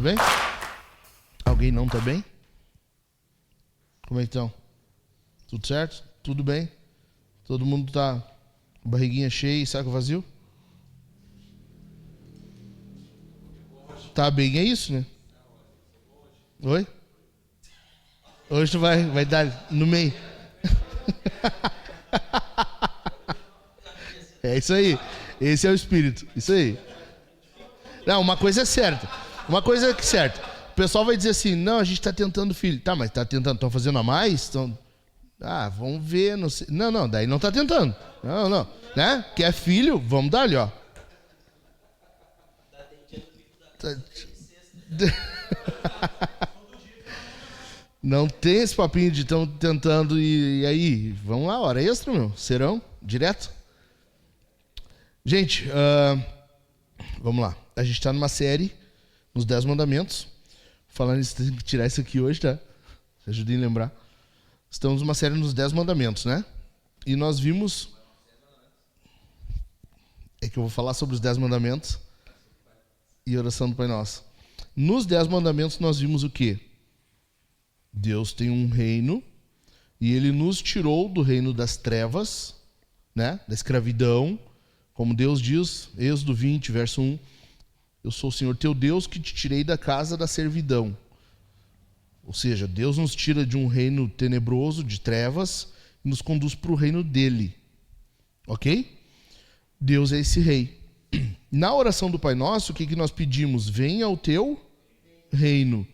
bem? Alguém não tá bem? Como é que estão? Tudo certo? Tudo bem? Todo mundo tá com barriguinha cheia e saco vazio? Tá bem, é isso, né? Oi? Hoje tu vai dar no meio. É isso aí. Esse é o espírito. Isso aí. Não, uma coisa é certa. Uma coisa é certa. O pessoal vai dizer assim, não, a gente tá tentando filho. Tá, mas tá tentando, estão fazendo a mais? Vamos ver, não sei. Não, daí não tá tentando. Não. Né? Quer filho? Vamos dar ali, ó. Não tem esse papinho de estão tentando e aí, vamos lá, hora extra, meu. Serão? Direto? Gente, vamos lá. A gente está numa série, nos 10 mandamentos. Falando isso, tem que tirar isso aqui hoje, tá? Ajudem a lembrar. Estamos numa série nos 10 mandamentos, né? E nós vimos... É que eu vou falar sobre os 10 mandamentos e oração do Pai Nosso. Nos 10 mandamentos nós vimos o quê? Deus tem um reino e Ele nos tirou do reino das trevas, né? Da escravidão. Como Deus diz, Êxodo 20, verso 1, eu sou o Senhor teu Deus que te tirei da casa da servidão. Ou seja, Deus nos tira de um reino tenebroso, de trevas, e nos conduz para o reino dele. Ok? Deus é esse rei. Na oração do Pai Nosso, o que nós pedimos? Venha o teu reino.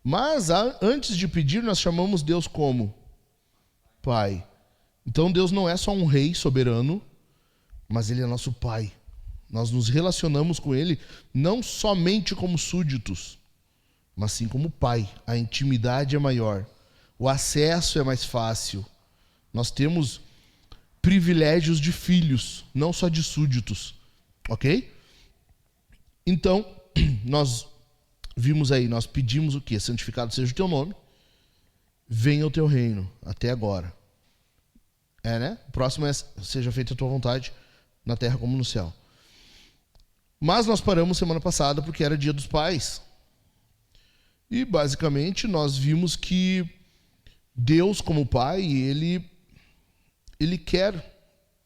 Mas antes de pedir, nós chamamos Deus como? Pai. Então Deus não é só um rei soberano, mas Ele é nosso Pai. Nós nos relacionamos com Ele não somente como súditos, mas sim como Pai. A intimidade é maior, o acesso é mais fácil. Nós temos privilégios de filhos, não só de súditos. Ok? Então, nós vimos aí, nós pedimos o quê? Santificado seja o teu nome, venha o teu reino, até agora. Né? O próximo é, seja feita a tua vontade, na terra como no céu. Mas nós paramos semana passada porque era dia dos pais. E basicamente nós vimos que Deus como Pai, Ele quer,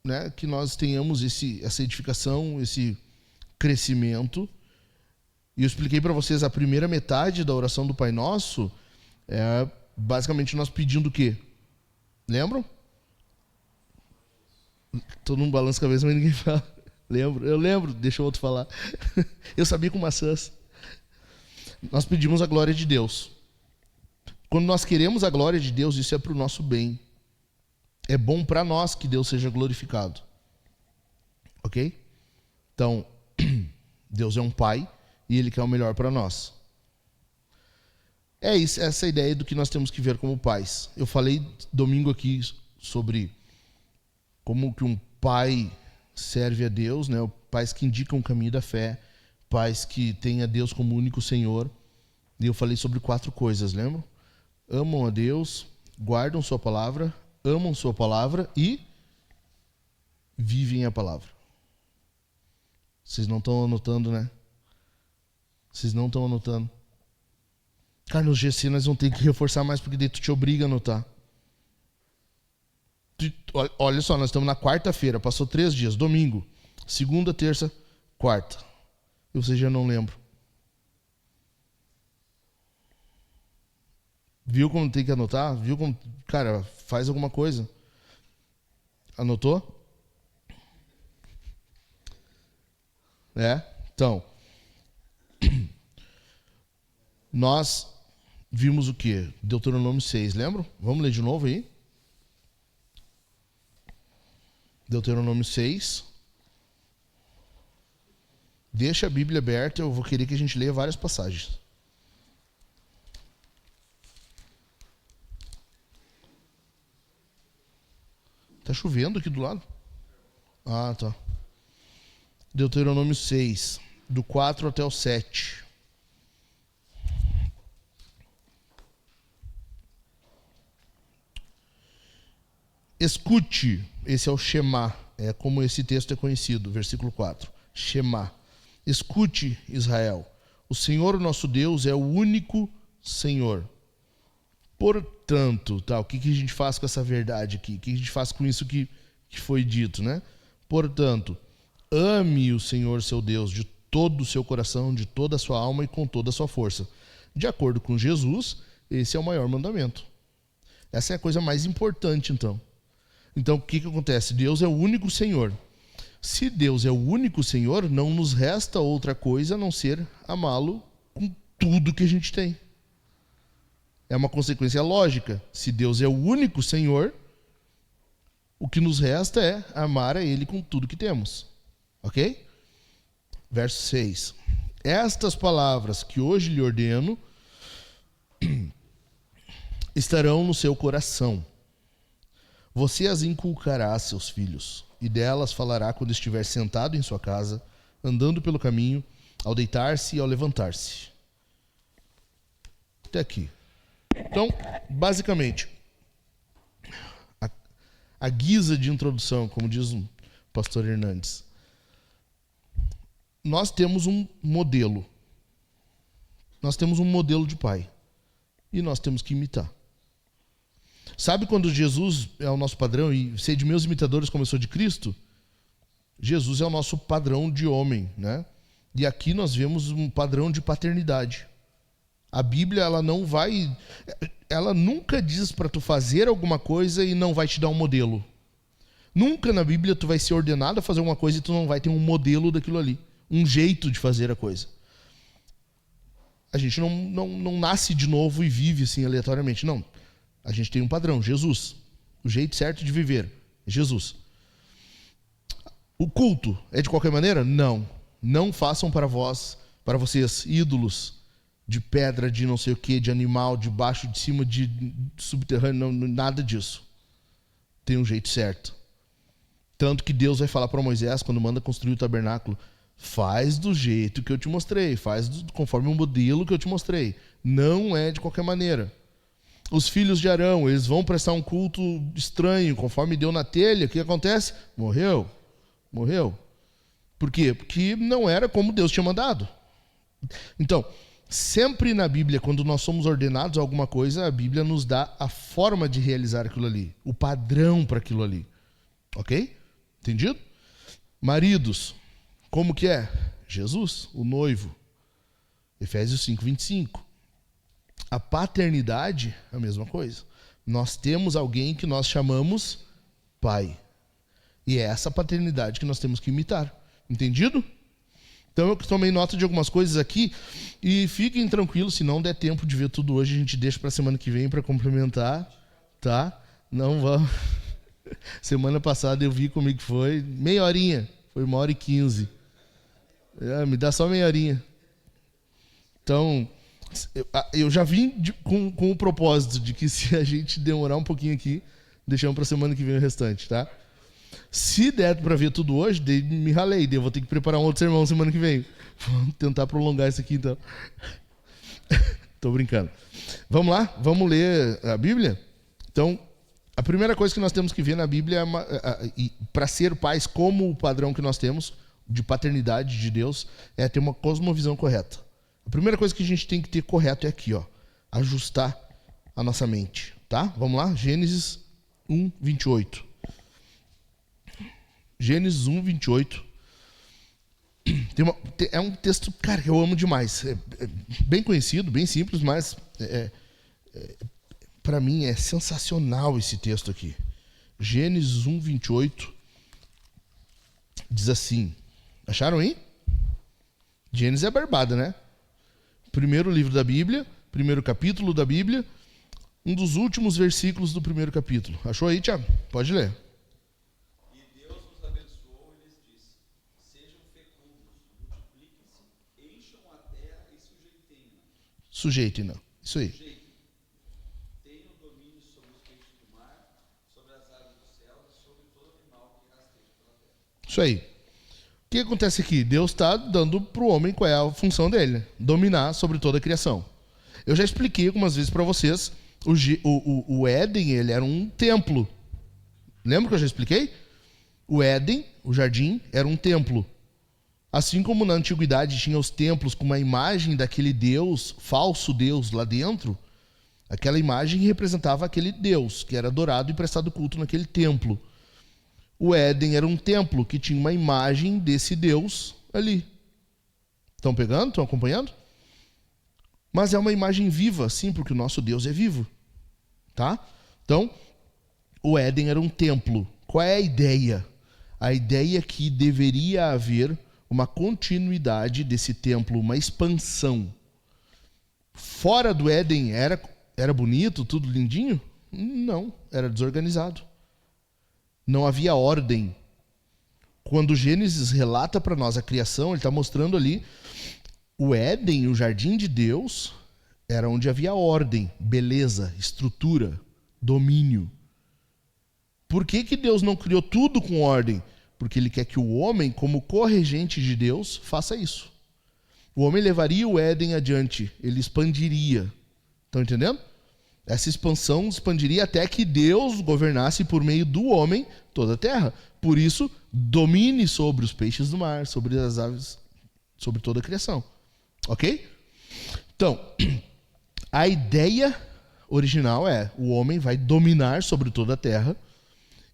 né, que nós tenhamos essa edificação, esse crescimento. E eu expliquei para vocês a primeira metade da oração do Pai Nosso, basicamente nós pedindo o quê? Lembram? Todo mundo balança a cabeça, mas ninguém fala. Eu lembro, deixa o outro falar. Eu sabia com maçãs. Nós pedimos a glória de Deus. Quando nós queremos a glória de Deus, isso é para o nosso bem. É bom para nós que Deus seja glorificado. Ok? Então, Deus é um Pai e Ele quer o melhor para nós. É isso, essa ideia do que nós temos que ver como pais. Eu falei domingo aqui sobre como que um pai serve a Deus, né? Pais que indicam o caminho da fé, pais que têm a Deus como único Senhor. E eu falei sobre 4 coisas, lembram? Amam a Deus, guardam sua palavra, amam sua palavra e vivem a palavra. Vocês não estão anotando, né? Vocês não estão anotando. Cara, nos GC nós vamos ter que reforçar mais, porque daí tu te obriga a anotar. Olha só, nós estamos na quarta-feira, passou 3 dias, domingo, segunda, terça, quarta. E vocês já não lembram. Viu como tem que anotar? Viu como... Cara, faz alguma coisa. Anotou? Então, nós vimos o quê? Deuteronômio 6, lembram? Vamos ler de novo aí? Deuteronômio 6. Deixa a Bíblia aberta, eu vou querer que a gente leia várias passagens. Tá chovendo aqui do lado? Ah, tá. Deuteronômio 6, do 4 até o 7. Escute, esse é o Shema, é como esse texto é conhecido, versículo 4. Shema. Escute, Israel, O Senhor nosso Deus é o único Senhor. Portanto, tá, o que a gente faz com essa verdade aqui? O que a gente faz com isso que foi dito, né? Portanto, ame o Senhor seu Deus de todo o seu coração, de toda a sua alma e com toda a sua força. De acordo com Jesus, esse é o maior mandamento. Essa é a coisa mais importante, então. Então, o que acontece? Deus é o único Senhor. Se Deus é o único Senhor, não nos resta outra coisa a não ser amá-lo com tudo que a gente tem. É uma consequência lógica. Se Deus é o único Senhor, o que nos resta é amar a Ele com tudo que temos. Ok? Verso 6. Estas palavras que hoje lhe ordeno estarão no seu coração. Você as inculcará a seus filhos, e delas falará quando estiver sentado em sua casa, andando pelo caminho, ao deitar-se e ao levantar-se. Até aqui. Então, basicamente, a guisa de introdução, como diz o pastor Hernandes, nós temos um modelo. Nós temos um modelo de pai. E nós temos que imitar. Sabe quando Jesus é o nosso padrão e ser de meus imitadores como eu sou de Cristo? Jesus é o nosso padrão de homem, né? E aqui nós vemos um padrão de paternidade. A Bíblia, ela nunca diz para tu fazer alguma coisa e não vai te dar um modelo. Nunca na Bíblia tu vai ser ordenado a fazer alguma coisa e tu não vai ter um modelo daquilo ali. Um jeito de fazer a coisa. A gente não nasce de novo e vive assim aleatoriamente. Não. A gente tem um padrão, Jesus. O jeito certo de viver, Jesus. O culto é de qualquer maneira? Não. Não façam para vocês, ídolos de pedra, de não sei o que, de animal, de baixo, de cima, de subterrâneo, não, nada disso. Tem um jeito certo. Tanto que Deus vai falar para Moisés, quando manda construir o tabernáculo, faz do jeito que eu te mostrei, conforme o modelo que eu te mostrei. Não é de qualquer maneira. Os filhos de Arão, eles vão prestar um culto estranho, conforme deu na telha, o que acontece? Morreu. Por quê? Porque não era como Deus tinha mandado. Então, sempre na Bíblia, quando nós somos ordenados a alguma coisa, a Bíblia nos dá a forma de realizar aquilo ali, o padrão para aquilo ali. Ok? Entendido? Maridos, como que é? Jesus, o noivo. Efésios 5:25. A paternidade, a mesma coisa. Nós temos alguém que nós chamamos pai. E é essa paternidade que nós temos que imitar. Entendido? Então eu tomei nota de algumas coisas aqui e fiquem tranquilos, se não der tempo de ver tudo hoje, a gente deixa para semana que vem para complementar, tá? Não vamos. Semana passada eu vi como é que foi, meia horinha, foi 1h15. Me dá só meia horinha. Então, eu já vim com o propósito de que se a gente demorar um pouquinho aqui, deixamos para semana que vem o restante, tá? Se der para ver tudo hoje, me ralei, eu vou ter que preparar um outro sermão semana que vem. Vamos tentar prolongar isso aqui, então. Tô brincando. Vamos lá? Vamos ler a Bíblia? Então, a primeira coisa que nós temos que ver na Bíblia, para ser pais como o padrão que nós temos, de paternidade de Deus, é ter uma cosmovisão correta. A primeira coisa que a gente tem que ter correto é aqui, ó, ajustar a nossa mente, tá? Vamos lá? Gênesis 1:28. Gênesis 1:28. É um texto, cara, que eu amo demais. É bem conhecido, bem simples, mas para mim é sensacional esse texto aqui. Gênesis 1:28 diz assim. Acharam aí? Gênesis é barbada, né? Primeiro livro da Bíblia, primeiro capítulo da Bíblia, um dos últimos versículos do primeiro capítulo. Achou aí, Tiago? Pode ler. E Deus os abençoou e lhes disse: sejam fecundos, multipliquem-se, encham a terra e sujeitem-na. Sujeitem-na. Isso aí. Tenham domínio sobre os peixes do mar, sobre as aves do céu e sobre todo animal que rasteja pela terra. Isso aí. O que acontece aqui? Deus está dando para o homem qual é a função dele, né? Dominar sobre toda a criação. Eu já expliquei algumas vezes para vocês, o Éden, ele era um templo. Lembra que eu já expliquei? O Éden, o jardim, era um templo. Assim como na antiguidade tinha os templos com uma imagem daquele Deus, falso Deus lá dentro, aquela imagem representava aquele Deus que era adorado e prestado culto naquele templo. O Éden era um templo que tinha uma imagem desse Deus ali. Estão pegando? Estão acompanhando? Mas é uma imagem viva, sim, porque o nosso Deus é vivo. Tá? Então, o Éden era um templo. Qual é a ideia? A ideia é que deveria haver uma continuidade desse templo, uma expansão. Fora do Éden era bonito, tudo lindinho? Não, era desorganizado. Não havia ordem. Quando Gênesis relata para nós a criação, ele está mostrando ali o Éden, o jardim de Deus, era onde havia ordem, beleza, estrutura, domínio. Por que Deus não criou tudo com ordem? Porque ele quer que o homem, como corregente de Deus, faça isso. O homem levaria o Éden adiante, ele expandiria. Estão entendendo? Essa expansão expandiria até que Deus governasse por meio do homem toda a terra. Por isso, domine sobre os peixes do mar, sobre as aves, sobre toda a criação. Ok? Então, a ideia original é: o homem vai dominar sobre toda a terra,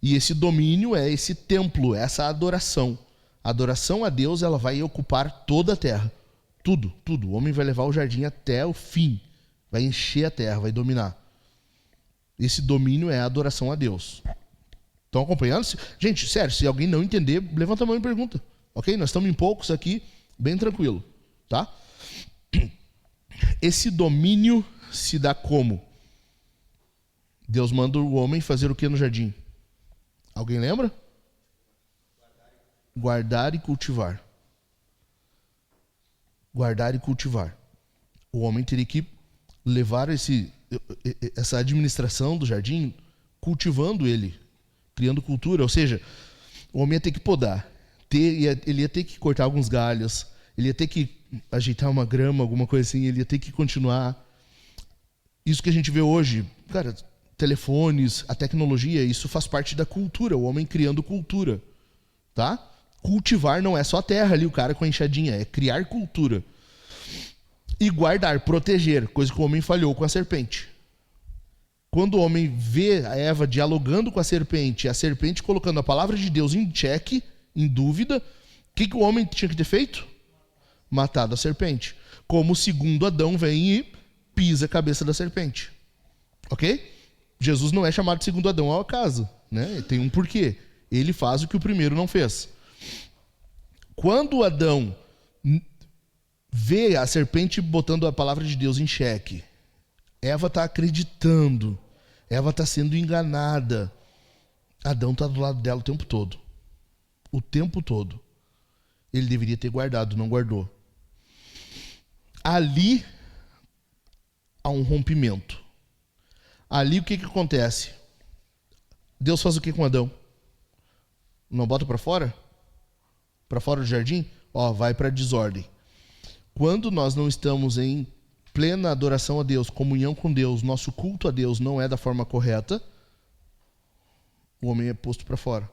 e esse domínio é esse templo, essa adoração. A adoração a Deus, ela vai ocupar toda a terra. Tudo, tudo. O homem vai levar o jardim até o fim. Vai encher a terra, vai dominar. Esse domínio é a adoração a Deus. Estão acompanhando? Gente, sério, se alguém não entender, levanta a mão e pergunta. Ok? Nós estamos em poucos aqui, bem tranquilo. Tá? Esse domínio se dá como? Deus manda o homem fazer o que no jardim? Alguém lembra? Guardar e cultivar. Guardar e cultivar. O homem teria que levar essa administração do jardim, cultivando ele, criando cultura. Ou seja, o homem ia ter que podar, ele ia ter que cortar alguns galhos, ele ia ter que ajeitar uma grama, alguma coisa assim, ele ia ter que continuar. Isso que a gente vê hoje, cara, telefones, a tecnologia, isso faz parte da cultura, o homem criando cultura, tá? Cultivar não é só a terra ali, o cara com a enxadinha, é criar cultura. E guardar, proteger, coisa que o homem falhou com a serpente. Quando o homem vê a Eva dialogando com a serpente colocando a palavra de Deus em xeque, em dúvida, o que o homem tinha que ter feito? Matado a serpente. Como o segundo Adão vem e pisa a cabeça da serpente. Ok? Jesus não é chamado de segundo Adão ao acaso, né? Tem um porquê. Ele faz o que o primeiro não fez. Quando Adão vê a serpente botando a palavra de Deus em xeque, Eva está acreditando, Eva está sendo enganada. Adão está do lado dela o tempo todo. O tempo todo. Ele deveria ter guardado, não guardou. Ali há um rompimento. Ali o que acontece? Deus faz o que com Adão? Não bota para fora? Para fora do jardim? Ó, vai para a desordem. Quando nós não estamos em plena adoração a Deus, comunhão com Deus, nosso culto a Deus não é da forma correta, o homem é posto para fora.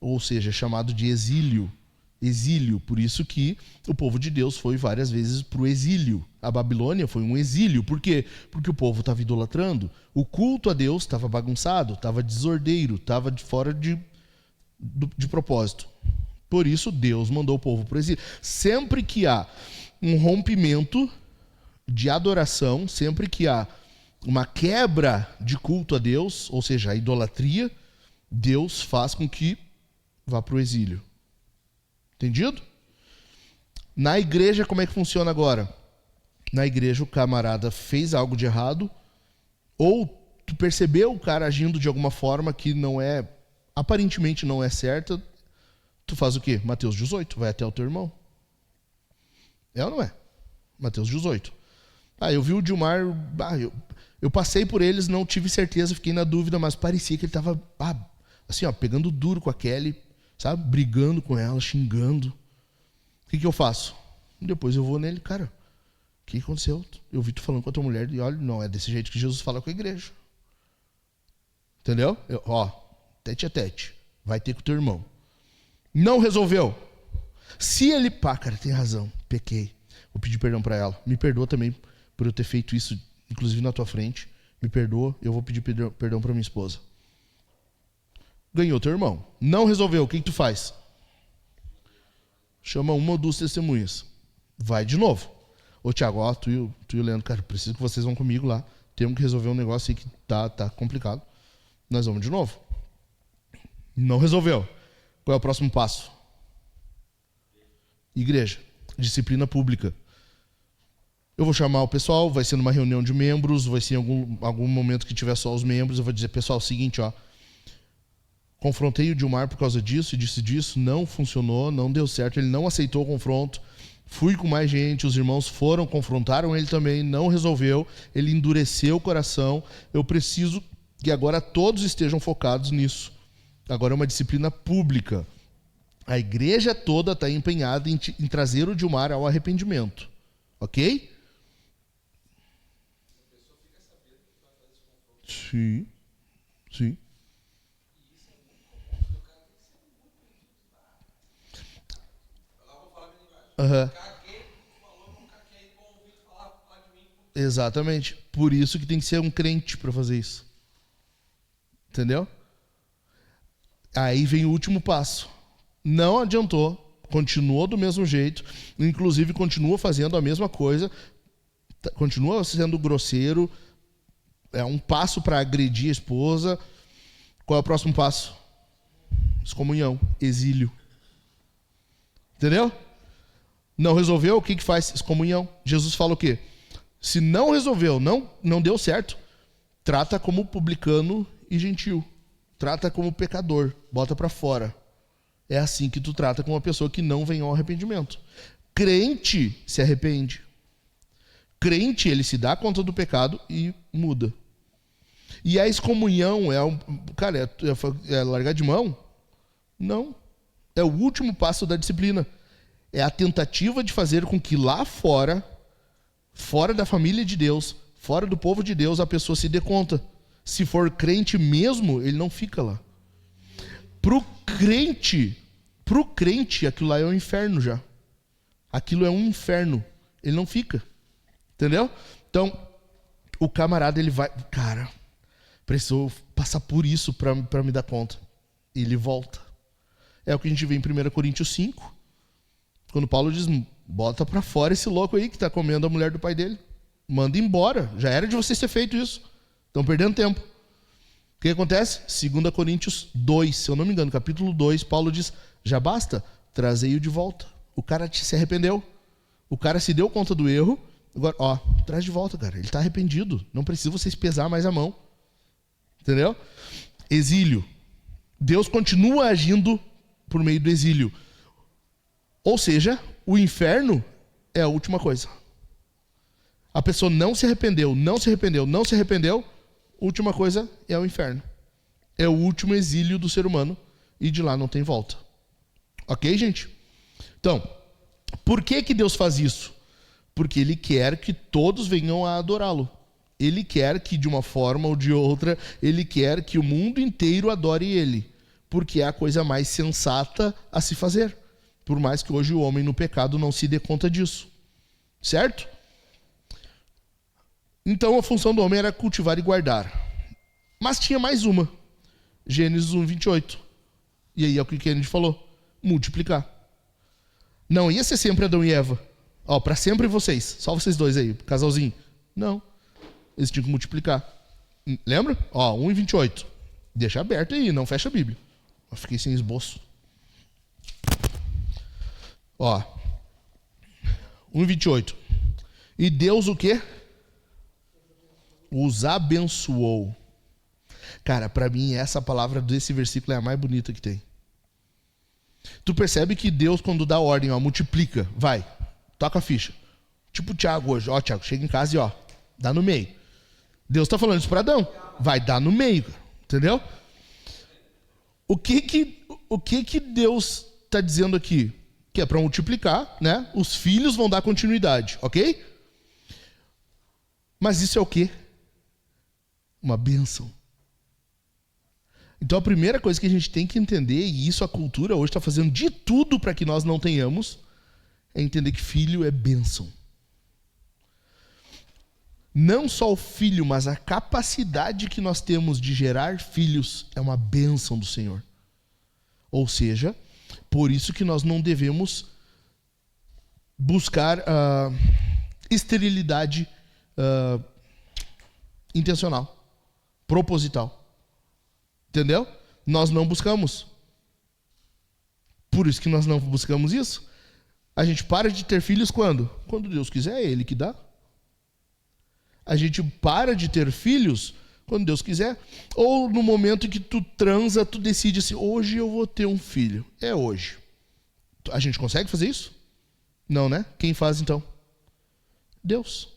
Ou seja, é chamado de exílio. Exílio, por isso que o povo de Deus foi várias vezes para o exílio. A Babilônia foi um exílio. Por quê? Porque o povo estava idolatrando. O culto a Deus estava bagunçado, estava desordeiro, estava fora de propósito. Por isso Deus mandou o povo para o exílio. Sempre que há um rompimento de adoração, sempre que há uma quebra de culto a Deus, ou seja, a idolatria, Deus faz com que vá para o exílio. Entendido? Na igreja, como é que funciona agora? Na igreja, o camarada fez algo de errado, ou tu percebeu o cara agindo de alguma forma que não é, aparentemente não é certa, tu faz o quê? Mateus 18, vai até o teu irmão. É ou não é? Mateus 18. Eu vi o Dilmar, eu passei por eles, não tive certeza, fiquei na dúvida, mas parecia que ele estava assim, pegando duro com a Kelly, sabe? Brigando com ela, xingando. O que eu faço? Depois eu vou nele, cara, o que aconteceu? Eu vi tu falando com a tua mulher e olha, não é desse jeito que Jesus fala com a igreja. Entendeu? Tete a tete. Vai ter com o teu irmão. Não resolveu. Se ele, cara, tem razão, pequei. Vou pedir perdão para ela. Me perdoa também por eu ter feito isso, inclusive na tua frente. Me perdoa, eu vou pedir perdão para minha esposa. Ganhou teu irmão. Não resolveu, o que tu faz? Chama uma ou duas testemunhas. Vai de novo. Ô Thiago, ó, tu e o Leandro, cara, preciso que vocês vão comigo lá. Temos que resolver um negócio aí que tá complicado. Nós vamos de novo. Não resolveu. Qual é o próximo passo? Igreja. Disciplina pública. Eu vou chamar o pessoal, vai ser numa reunião de membros, vai ser em algum momento que tiver só os membros, eu vou dizer, pessoal, é o seguinte, ó. Confrontei o Dilmar por causa disso e disso, não funcionou, não deu certo, ele não aceitou o confronto. Fui com mais gente, os irmãos foram, confrontaram ele também, não resolveu, ele endureceu o coração. Eu preciso que agora todos estejam focados nisso. Agora é uma disciplina pública. A igreja toda está empenhada em trazer o Dilmar ao arrependimento. Ok? Sim. Sim. Uhum. Exatamente. Por isso que tem que ser um crente para fazer isso. Entendeu? Aí vem o último passo. Não adiantou. Continuou do mesmo jeito. Inclusive continua fazendo a mesma coisa. Continua sendo grosseiro. É um passo para agredir a esposa. Qual é o próximo passo? Excomunhão. Exílio. Entendeu? Não resolveu, o que faz? Excomunhão. Jesus fala o quê? Se não resolveu, não deu certo, trata como publicano e gentil. Trata como pecador. Bota para fora. É assim que tu trata com uma pessoa que não vem ao arrependimento. Crente se arrepende. Crente, ele se dá conta do pecado e muda. E a excomunhão é largar de mão? Não. É o último passo da disciplina. É a tentativa de fazer com que lá fora da família de Deus, fora do povo de Deus, a pessoa se dê conta. Se for crente mesmo, ele não fica lá. Pro crente, aquilo lá é um inferno já. Aquilo é um inferno. Ele não fica. Entendeu? Então, o camarada, ele vai... Cara, precisou passar por isso para me dar conta. Ele volta. É o que a gente vê em 1 Coríntios 5. Quando Paulo diz, bota para fora esse louco aí que está comendo a mulher do pai dele. Manda embora. Já era de vocês ter feito isso. Estão perdendo tempo. O que acontece? 2 Coríntios 2, se eu não me engano, capítulo 2, Paulo diz, já basta, trazei-o de volta. O cara se arrependeu. O cara se deu conta do erro. Agora, ó, traz de volta, cara. Ele está arrependido. Não precisa vocês pesar mais a mão. Entendeu? Exílio. Deus continua agindo por meio do exílio. Ou seja, o inferno é a última coisa. A pessoa não se arrependeu, última coisa é o inferno. É o último exílio do ser humano e de lá não tem volta. Ok, gente? Então, por que Deus faz isso? Porque Ele quer que todos venham a adorá-lo. Ele quer que, de uma forma ou de outra, Ele quer que o mundo inteiro adore Ele. Porque é a coisa mais sensata a se fazer. Por mais que hoje o homem no pecado não se dê conta disso. Certo? Então a função do homem era cultivar e guardar. Mas tinha mais uma. Gênesis 1, 28. E aí é o que Kennedy falou. Multiplicar. Não ia ser sempre Adão e Eva. Ó, para sempre vocês. Só vocês dois aí, casalzinho. Não. Eles tinham que multiplicar. Lembra? Ó, 1 e 28. Deixa aberto aí, não fecha a Bíblia. Eu fiquei sem esboço. Ó, 1:28. E Deus o quê? Os abençoou. Cara, para mim essa palavra desse versículo é a mais bonita que tem. Tu percebe que Deus, quando dá ordem, ó, multiplica, vai, toca a ficha. Tipo o Thiago hoje, ó, Thiago, chega em casa e ó, dá no meio. Deus tá falando isso para Adão, vai dar no meio, entendeu? O que Deus tá dizendo aqui? Que é para multiplicar, né? Os filhos vão dar continuidade, ok? Mas isso é o quê? Uma bênção. Então a primeira coisa que a gente tem que entender, e isso a cultura hoje está fazendo de tudo para que nós não tenhamos, é entender que filho é bênção. Não só o filho, mas a capacidade que nós temos de gerar filhos é uma bênção do Senhor. Ou seja, por isso que nós não devemos buscar esterilidade intencional, proposital. Entendeu? Nós não buscamos. Por isso que nós não buscamos isso. A gente para de ter filhos quando? Quando Deus quiser, é Ele que dá. A gente para de ter filhos quando Deus quiser. Ou no momento que tu transa, tu decide assim, hoje eu vou ter um filho. É hoje. A gente consegue fazer isso? Não, né? Quem faz então? Deus.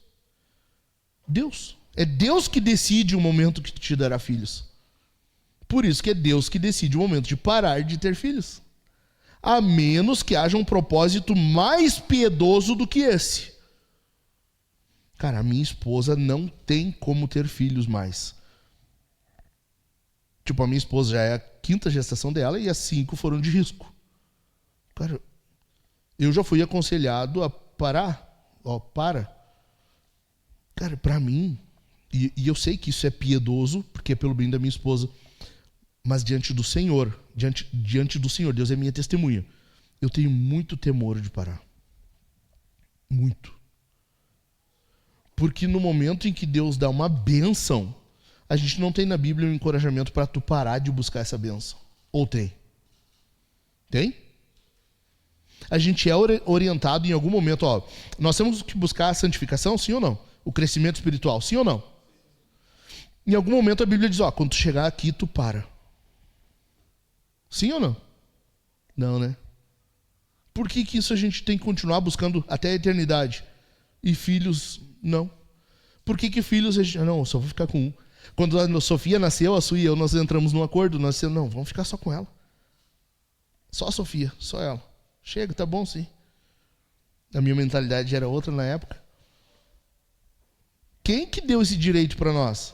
Deus. É Deus que decide o momento que te dará filhos. Por isso que é Deus que decide o momento de parar de ter filhos. A menos que haja um propósito mais piedoso do que esse. Cara, a minha esposa não tem como ter filhos mais. Tipo, a minha esposa já é a 5ª gestação dela e as 5 foram de risco. Cara, eu já fui aconselhado a parar. Para. Cara, pra mim, e eu sei que isso é piedoso, porque é pelo bem da minha esposa, mas diante do Senhor, diante do Senhor, Deus é minha testemunha, eu tenho muito temor de parar. Muito. Porque no momento em que Deus dá uma bênção, a gente não tem na Bíblia um encorajamento para tu parar de buscar essa bênção. Ou tem? Tem? A gente é orientado em algum momento, nós temos que buscar a santificação, sim ou não? O crescimento espiritual, sim ou não? Em algum momento a Bíblia diz, quando tu chegar aqui, tu para. Sim ou não? Não, né? Por que isso a gente tem que continuar buscando até a eternidade? E filhos, não. Por que filhos a gente... Não, eu só vou ficar com um. Quando a Sofia nasceu, a Sua e eu, nós entramos num acordo, nós dissemos, não, vamos ficar só com ela. Só a Sofia, só ela. Chega, tá bom sim. A minha mentalidade era outra na época. Quem que deu esse direito para nós?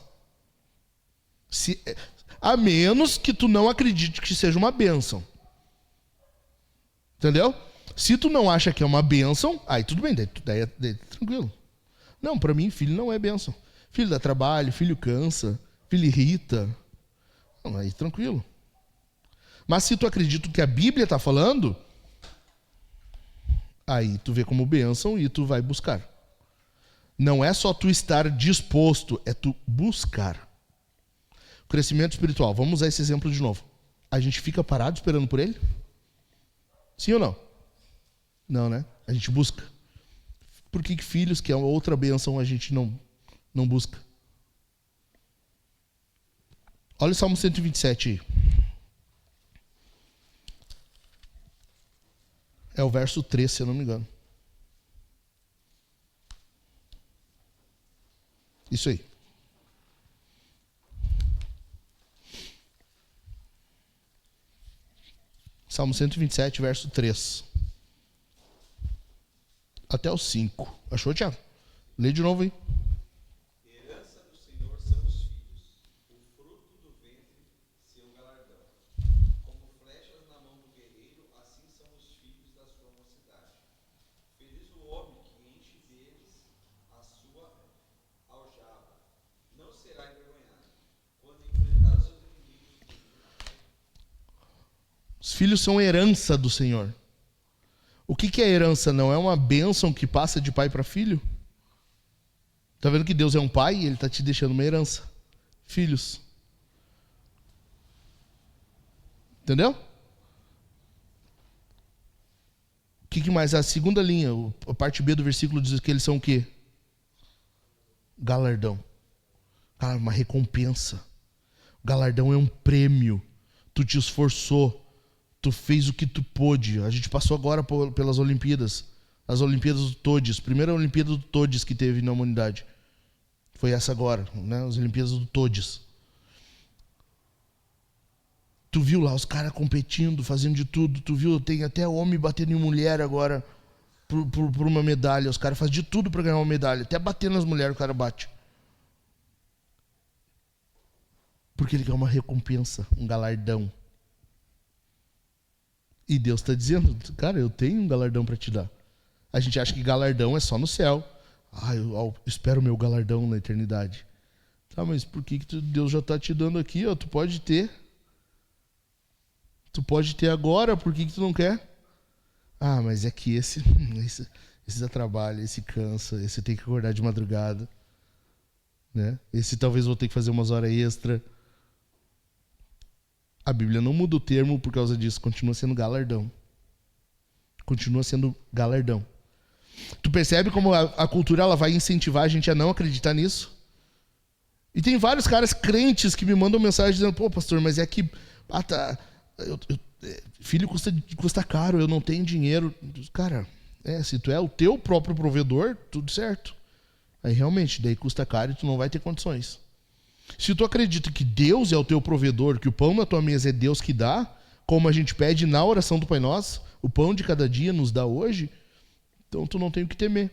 A menos que tu não acredite que seja uma bênção. Entendeu? Se tu não acha que é uma bênção, aí tudo bem, daí tranquilo. Não, para mim, filho não é bênção. Filho dá trabalho, filho cansa, filho irrita. Não, aí tranquilo. Mas se tu acredita que a Bíblia está falando, aí tu vê como bênção e tu vai buscar. Não é só tu estar disposto, é tu buscar. O crescimento espiritual, vamos usar esse exemplo de novo. A gente fica parado esperando por ele? Sim ou não? Não, né? A gente busca. Por que filhos, que é outra bênção, a gente não busca? Olha o Salmo 127 aí. É o verso 3, se eu não me engano. Isso aí. Salmo 127, verso 3. Até o 5. Achou, Tiago? Lê de novo aí. Herança do Senhor são os filhos, o fruto do ventre, seu galardão. Como flechas na mão do guerreiro, assim são os filhos da sua mocidade. Feliz o homem que enche deles a sua aljava. Não será envergonhado quando enfrentar os seus inimigos. Os filhos são herança do Senhor. O que é herança? Não é uma bênção que passa de pai para filho? Está vendo que Deus é um pai e Ele está te deixando uma herança. Filhos. Entendeu? O que mais? A segunda linha, a parte B do versículo diz que eles são o quê? Galardão. Cara, uma recompensa. O galardão é um prêmio. Tu te esforçou. Tu fez o que tu pôde. A gente passou agora pelas Olimpíadas. As Olimpíadas do Todes. Primeira Olimpíada do Todes que teve na humanidade. Foi essa agora, né? As Olimpíadas do Todes. Tu viu lá os caras competindo, fazendo de tudo. Tu viu, tem até homem batendo em mulher agora por uma medalha. Os caras fazem de tudo para ganhar uma medalha. Até bater nas mulheres o cara bate. Porque ele quer uma recompensa, um galardão. E Deus está dizendo, cara, eu tenho um galardão para te dar. A gente acha que galardão é só no céu. Eu espero o meu galardão na eternidade. Tá, mas por que Deus já está te dando aqui? Ó, tu pode ter. Tu pode ter agora, por que tu não quer? Mas é que esse dá trabalho, esse cansa, esse tem que acordar de madrugada. Né? Esse talvez vou ter que fazer umas horas extra. A Bíblia não muda o termo por causa disso, continua sendo galardão. Continua sendo galardão. Tu percebe como a cultura ela vai incentivar a gente a não acreditar nisso? E tem vários caras crentes que me mandam mensagem dizendo, pô, pastor, mas é que filho custa caro, eu não tenho dinheiro. Cara, se tu é o teu próprio provedor, tudo certo. Aí realmente, daí custa caro e tu não vai ter condições. Se tu acredita que Deus é o teu provedor, que o pão na tua mesa é Deus que dá, como a gente pede na oração do Pai Nosso, o pão de cada dia nos dá hoje, então tu não tem o que temer.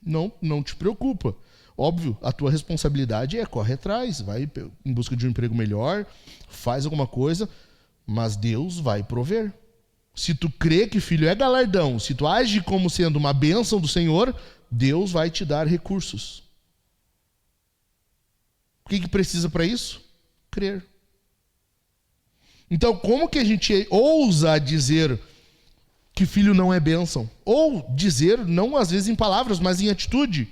Não te preocupa. Óbvio, a tua responsabilidade é correr atrás, vai em busca de um emprego melhor, faz alguma coisa, mas Deus vai prover. Se tu crê que filho é galardão, se tu age como sendo uma bênção do Senhor, Deus vai te dar recursos. O que precisa para isso? Crer. Então, como que a gente ousa dizer que filho não é bênção? Ou dizer, não às vezes em palavras, mas em atitude.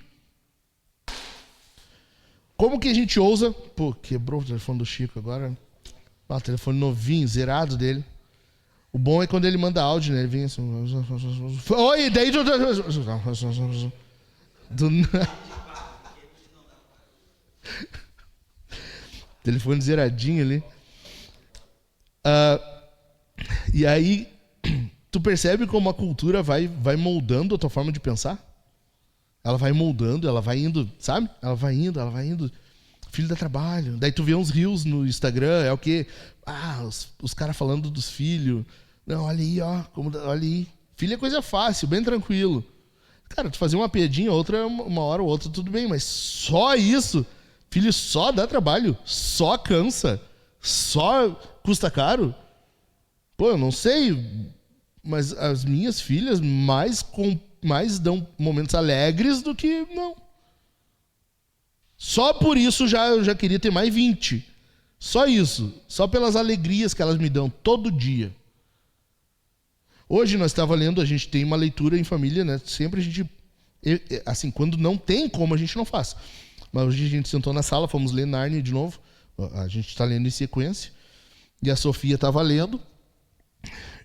Como que a gente ousa... Pô, quebrou o telefone do Chico agora. O telefone novinho, zerado dele. O bom é quando ele manda áudio, né? Ele vem assim... Oi, daí... Telefone zeradinho ali. E aí, tu percebe como a cultura vai moldando a tua forma de pensar? Ela vai moldando, ela vai indo, sabe? Ela vai indo. Filho dá trabalho. Daí tu vê uns reels no Instagram, é o quê? Os caras falando dos filhos. Não, olha aí, ó. Olha aí. Filho é coisa fácil, bem tranquilo. Cara, tu fazer uma piadinha, outra, uma hora ou outra, tudo bem, mas só isso... Filho só dá trabalho, só cansa, só custa caro. Pô, eu não sei, mas as minhas filhas mais dão momentos alegres do que não. Só por isso eu já queria ter mais 20. Só isso, só pelas alegrias que elas me dão todo dia. Hoje nós estávamos lendo, a gente tem uma leitura em família, né? Sempre a gente, assim, quando não tem como, a gente não faz. Mas hoje a gente sentou na sala, fomos ler Nárnia de novo. A gente está lendo em sequência. E a Sofia estava lendo.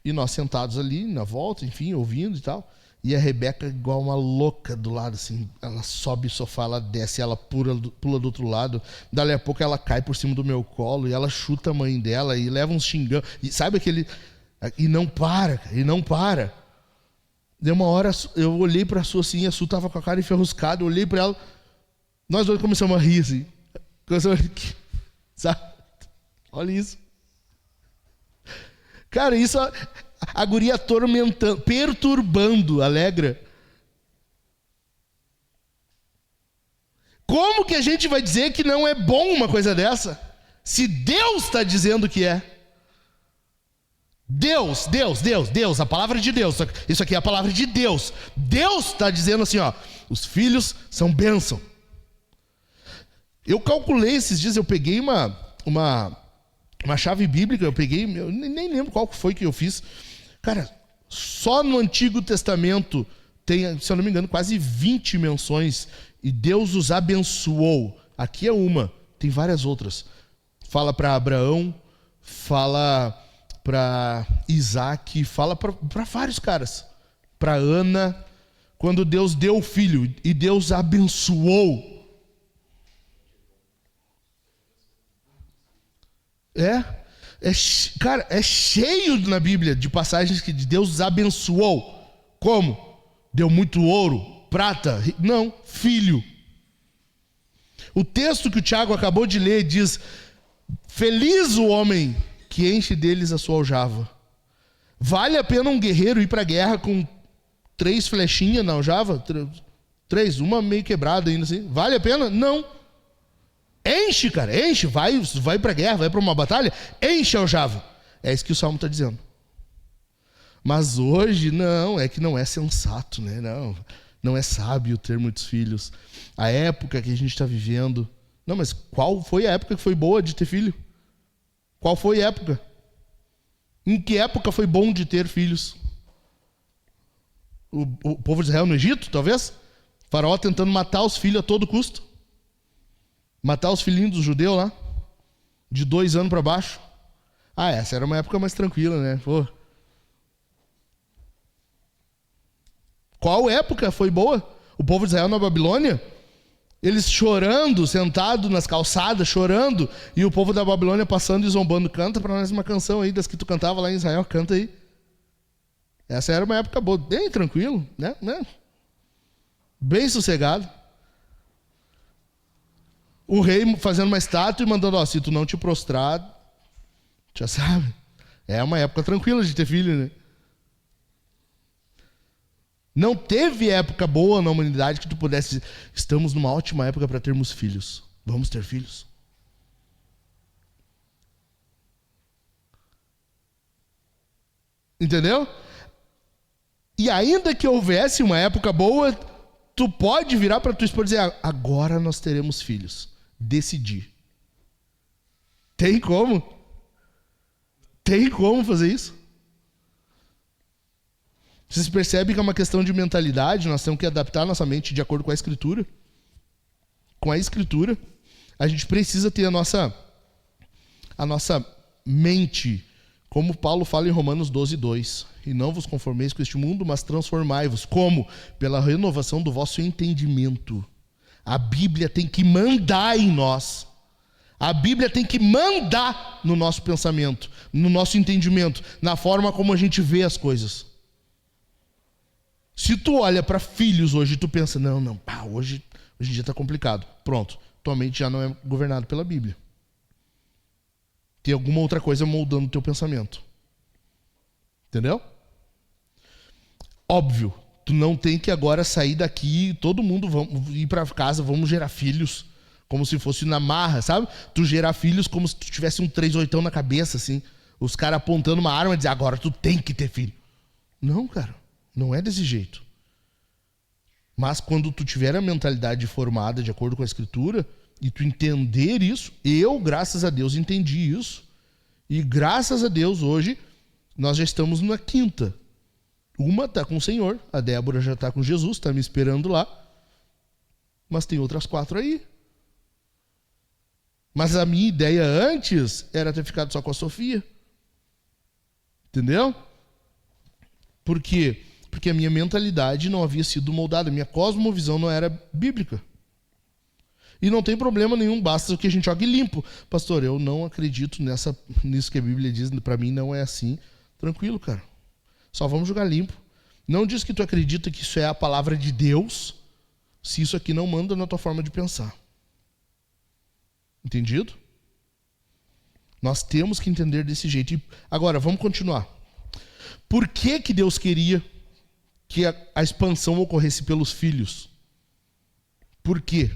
E nós sentados ali, na volta, enfim, ouvindo e tal. E a Rebeca, igual uma louca do lado, assim. Ela sobe o sofá, ela desce, ela pula do outro lado. Dali a pouco ela cai por cima do meu colo. E ela chuta a mãe dela e leva uns xingão. E sabe aquele... E não para, cara, e não para. Deu uma hora, eu olhei para a Su assim, a Su estava com a cara enferruscada. Eu olhei para ela... Nós dois começamos a rir, assim. Sabe? Olha isso. Cara, isso a guria atormentando, perturbando, alegra. Como que a gente vai dizer que não é bom uma coisa dessa? Se Deus está dizendo que é. Deus, a palavra de Deus. Isso aqui é a palavra de Deus. Deus está dizendo assim, ó. Os filhos são bênção. Eu calculei esses dias, eu peguei uma chave bíblica, eu nem lembro qual foi que eu fiz. Cara, só no Antigo Testamento tem, se eu não me engano, quase 20 menções. E Deus os abençoou. Aqui é uma, tem várias outras. Fala para Abraão, fala para Isaac, fala para vários caras. Para Ana, quando Deus deu o filho e Deus abençoou. Cara, é cheio na Bíblia de passagens que Deus abençoou. Como? Deu muito ouro, prata? Não, filho. O texto que o Tiago acabou de ler diz: feliz o homem que enche deles a sua aljava. Vale a pena um guerreiro ir para a guerra com 3 flechinhas na aljava? 3, uma meio quebrada ainda assim. Vale a pena? Não. Enche, cara, enche. Vai pra guerra, vai pra uma batalha, enche a aljava. É isso que o Salmo está dizendo. Mas hoje, não, é que não é sensato, né? Não é sábio ter muitos filhos. A época que a gente está vivendo... Não, mas qual foi a época que foi boa de ter filho? Qual foi a época? Em que época foi bom de ter filhos? O povo de Israel no Egito, talvez? O faraó tentando matar os filhos a todo custo. Matar os filhinhos dos judeus lá. De 2 anos para baixo. Essa era uma época mais tranquila, né? Pô. Qual época foi boa? O povo de Israel na Babilônia? Eles chorando, sentados nas calçadas, chorando, e o povo da Babilônia passando e zombando. Canta para nós uma canção aí das que tu cantava lá em Israel, canta aí. Essa era uma época boa, bem tranquilo, né? Bem sossegado. O rei fazendo uma estátua e mandando, se tu não te prostrar, já sabe. É uma época tranquila de ter filho, né? Não teve época boa na humanidade que tu pudesse dizer, estamos numa ótima época para termos filhos. Vamos ter filhos. Entendeu? E ainda que houvesse uma época boa, tu pode virar para tua esposa e dizer, agora nós teremos filhos. Decidir. Tem como? Tem como fazer isso? Vocês percebem que é uma questão de mentalidade, nós temos que adaptar nossa mente de acordo com a Escritura. Com a Escritura, a gente precisa ter a nossa mente, como Paulo fala em Romanos 12:2. E não vos conformeis com este mundo, mas transformai-vos. Como? Pela renovação do vosso entendimento. A Bíblia tem que mandar em nós. A Bíblia tem que mandar no nosso pensamento, no nosso entendimento, na forma como a gente vê as coisas. Se tu olha para filhos hoje e tu pensa, hoje em dia está complicado. Pronto, tua mente já não é governada pela Bíblia. Tem alguma outra coisa moldando o teu pensamento. Entendeu? Óbvio, tu não tem que agora sair daqui, todo mundo vamos ir para casa, vamos gerar filhos, como se fosse na marra, sabe? Tu gerar filhos como se tu tivesse um 38 na cabeça, assim. Os caras apontando uma arma e dizer, agora tu tem que ter filho. Não, cara. Não é desse jeito. Mas quando tu tiver a mentalidade formada de acordo com a Escritura e tu entender isso, eu, graças a Deus, entendi isso. E graças a Deus, hoje, nós já estamos na 5ª. Uma está com o Senhor, a Débora já está com Jesus, está me esperando lá. Mas tem outras 4 aí. Mas a minha ideia antes era ter ficado só com a Sofia. Entendeu? Por quê? Porque a minha mentalidade não havia sido moldada, a minha cosmovisão não era bíblica. E não tem problema nenhum, basta que a gente jogue limpo. Pastor, eu não acredito nisso que a Bíblia diz, para mim não é assim. Tranquilo, cara. Só vamos jogar limpo. Não diz que tu acredita que isso é a palavra de Deus, se isso aqui não manda na tua forma de pensar. Entendido? Nós temos que entender desse jeito. E agora, vamos continuar. Por que Deus queria que a expansão ocorresse pelos filhos? Por quê?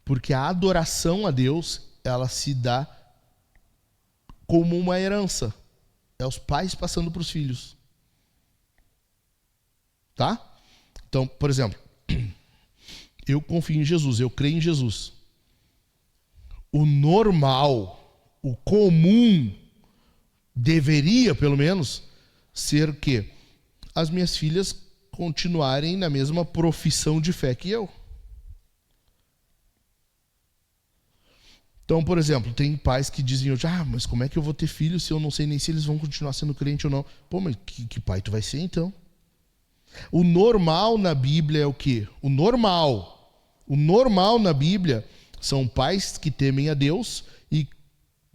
Porque a adoração a Deus, ela se dá como uma herança. É os pais passando para os filhos. Tá? Então, por exemplo, eu confio em Jesus, eu creio em Jesus. O normal, o comum, deveria, pelo menos, ser que as minhas filhas continuarem na mesma profissão de fé que eu. Então, por exemplo, tem pais que dizem hoje, mas como é que eu vou ter filhos se eu não sei nem se eles vão continuar sendo crente ou não? Pô, mas que pai tu vai ser então? O normal na Bíblia é o quê? O normal na Bíblia são pais que temem a Deus e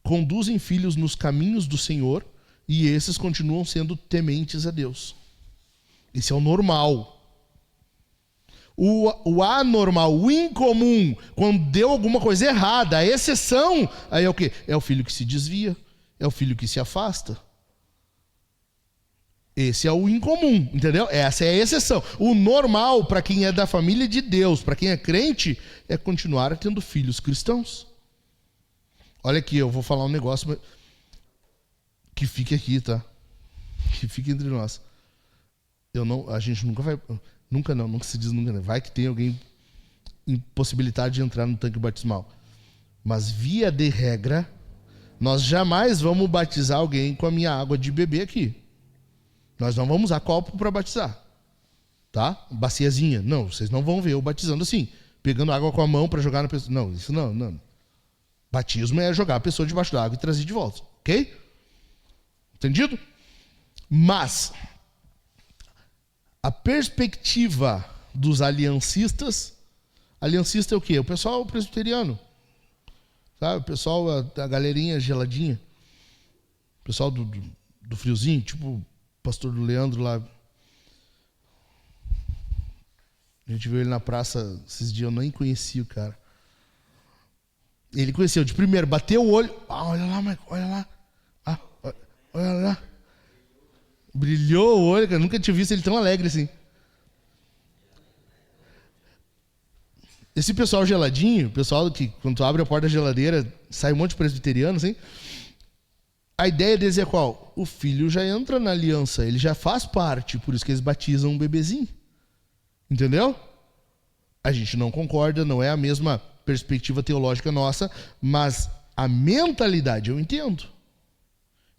conduzem filhos nos caminhos do Senhor, e esses continuam sendo tementes a Deus. Esse é o normal. O anormal, o incomum, quando deu alguma coisa errada, a exceção, aí é o quê? É o filho que se desvia, é o filho que se afasta. Esse é o incomum, entendeu? Essa é a exceção. O normal para quem é da família de Deus, para quem é crente, é continuar tendo filhos cristãos. Olha aqui, eu vou falar um negócio que fique aqui, tá? Que fique entre nós. A gente nunca vai, nunca se diz nunca, né? Vai que tem alguém impossibilidade de entrar no tanque batismal. Mas via de regra, nós jamais vamos batizar alguém com a minha água de bebê aqui. Nós não vamos usar copo para batizar, tá? Baciazinha. Não, vocês não vão ver eu batizando assim, pegando água com a mão para jogar na pessoa. Não, isso não. Batismo é jogar a pessoa debaixo da água e trazer de volta, ok? Entendido? Mas a perspectiva dos aliancistas, aliancista é o quê? O pessoal presbiteriano, sabe? O pessoal, a galerinha geladinha, o pessoal do friozinho, tipo pastor do Leandro lá. A gente viu ele na praça esses dias, eu nem conhecia o cara. Ele conheceu de primeiro, bateu o olho. Olha lá, Michael, olha lá. Olha lá. Brilhou o olho, cara. Nunca tinha visto ele tão alegre assim. Esse pessoal geladinho, pessoal que quando tu abre a porta da geladeira, sai um monte de presbiteriano, assim. A ideia deles é qual? O filho já entra na aliança, ele já faz parte, por isso que eles batizam um bebezinho. Entendeu? A gente não concorda, não é a mesma perspectiva teológica nossa, mas a mentalidade eu entendo.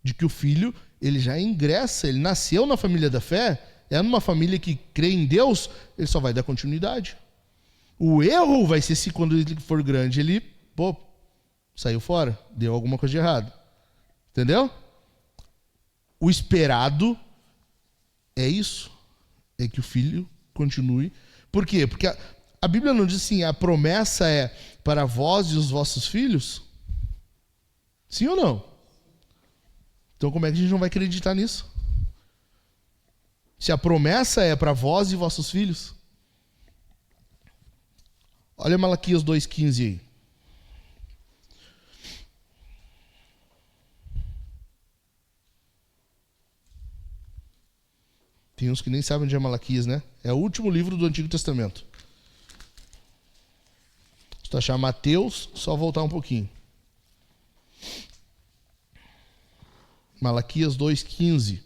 De que o filho, ele já ingressa, ele nasceu na família da fé, é numa família que crê em Deus, ele só vai dar continuidade. O erro vai ser se quando ele for grande, ele, saiu fora, deu alguma coisa de errado. Entendeu? O esperado é isso. É que o filho continue. Por quê? Porque a Bíblia não diz assim, a promessa é para vós e os vossos filhos? Sim ou não? Então como é que a gente não vai acreditar nisso? Se a promessa é para vós e vossos filhos. Olha Malaquias 2,15 aí. Tem uns que nem sabem onde é Malaquias, né? É o último livro do Antigo Testamento. Se tu achar Mateus, só voltar um pouquinho. Malaquias 2,15.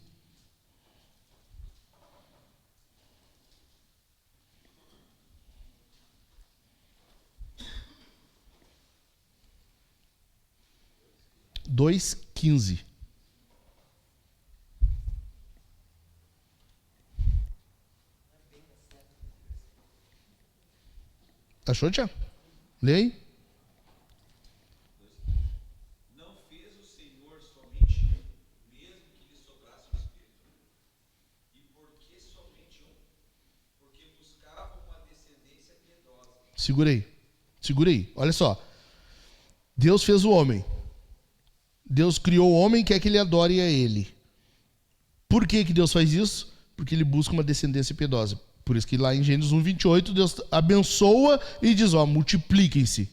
(2:15). Achou, Tiago? Lê aí. Não fez o Senhor somente um, mesmo que lhe sobrasse o Espírito. E por que somente um? Porque buscavam uma descendência piedosa. Segura aí. Olha só. Deus fez o homem. Deus criou o homem e quer que ele adore a ele. Por que Deus faz isso? Porque ele busca uma descendência piedosa. Por isso que lá em Gênesis 1:28, Deus abençoa e diz, multipliquem-se.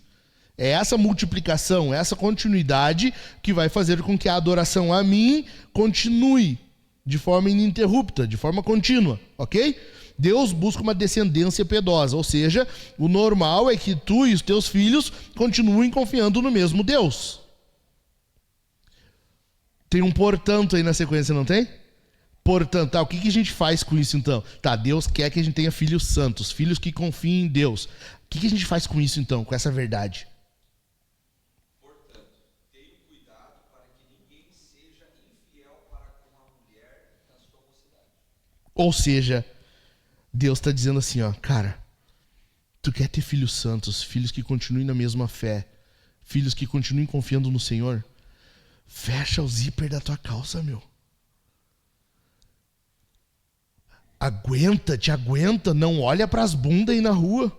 É essa multiplicação, essa continuidade que vai fazer com que a adoração a mim continue de forma ininterrupta, de forma contínua, ok? Deus busca uma descendência piedosa, ou seja, o normal é que tu e os teus filhos continuem confiando no mesmo Deus. Tem um portanto aí na sequência, não tem? Portanto, o que a gente faz com isso então? Deus quer que a gente tenha filhos santos, filhos que confiem em Deus. O que a gente faz com isso então, com essa verdade? Portanto, tenha cuidado para que ninguém seja infiel para com a mulher da sua mocidade. Ou seja, Deus está dizendo assim, cara, tu quer ter filhos santos, filhos que continuem na mesma fé, filhos que continuem confiando no Senhor? Fecha o zíper da tua calça, meu. Te aguenta, não olha pras bundas aí na rua.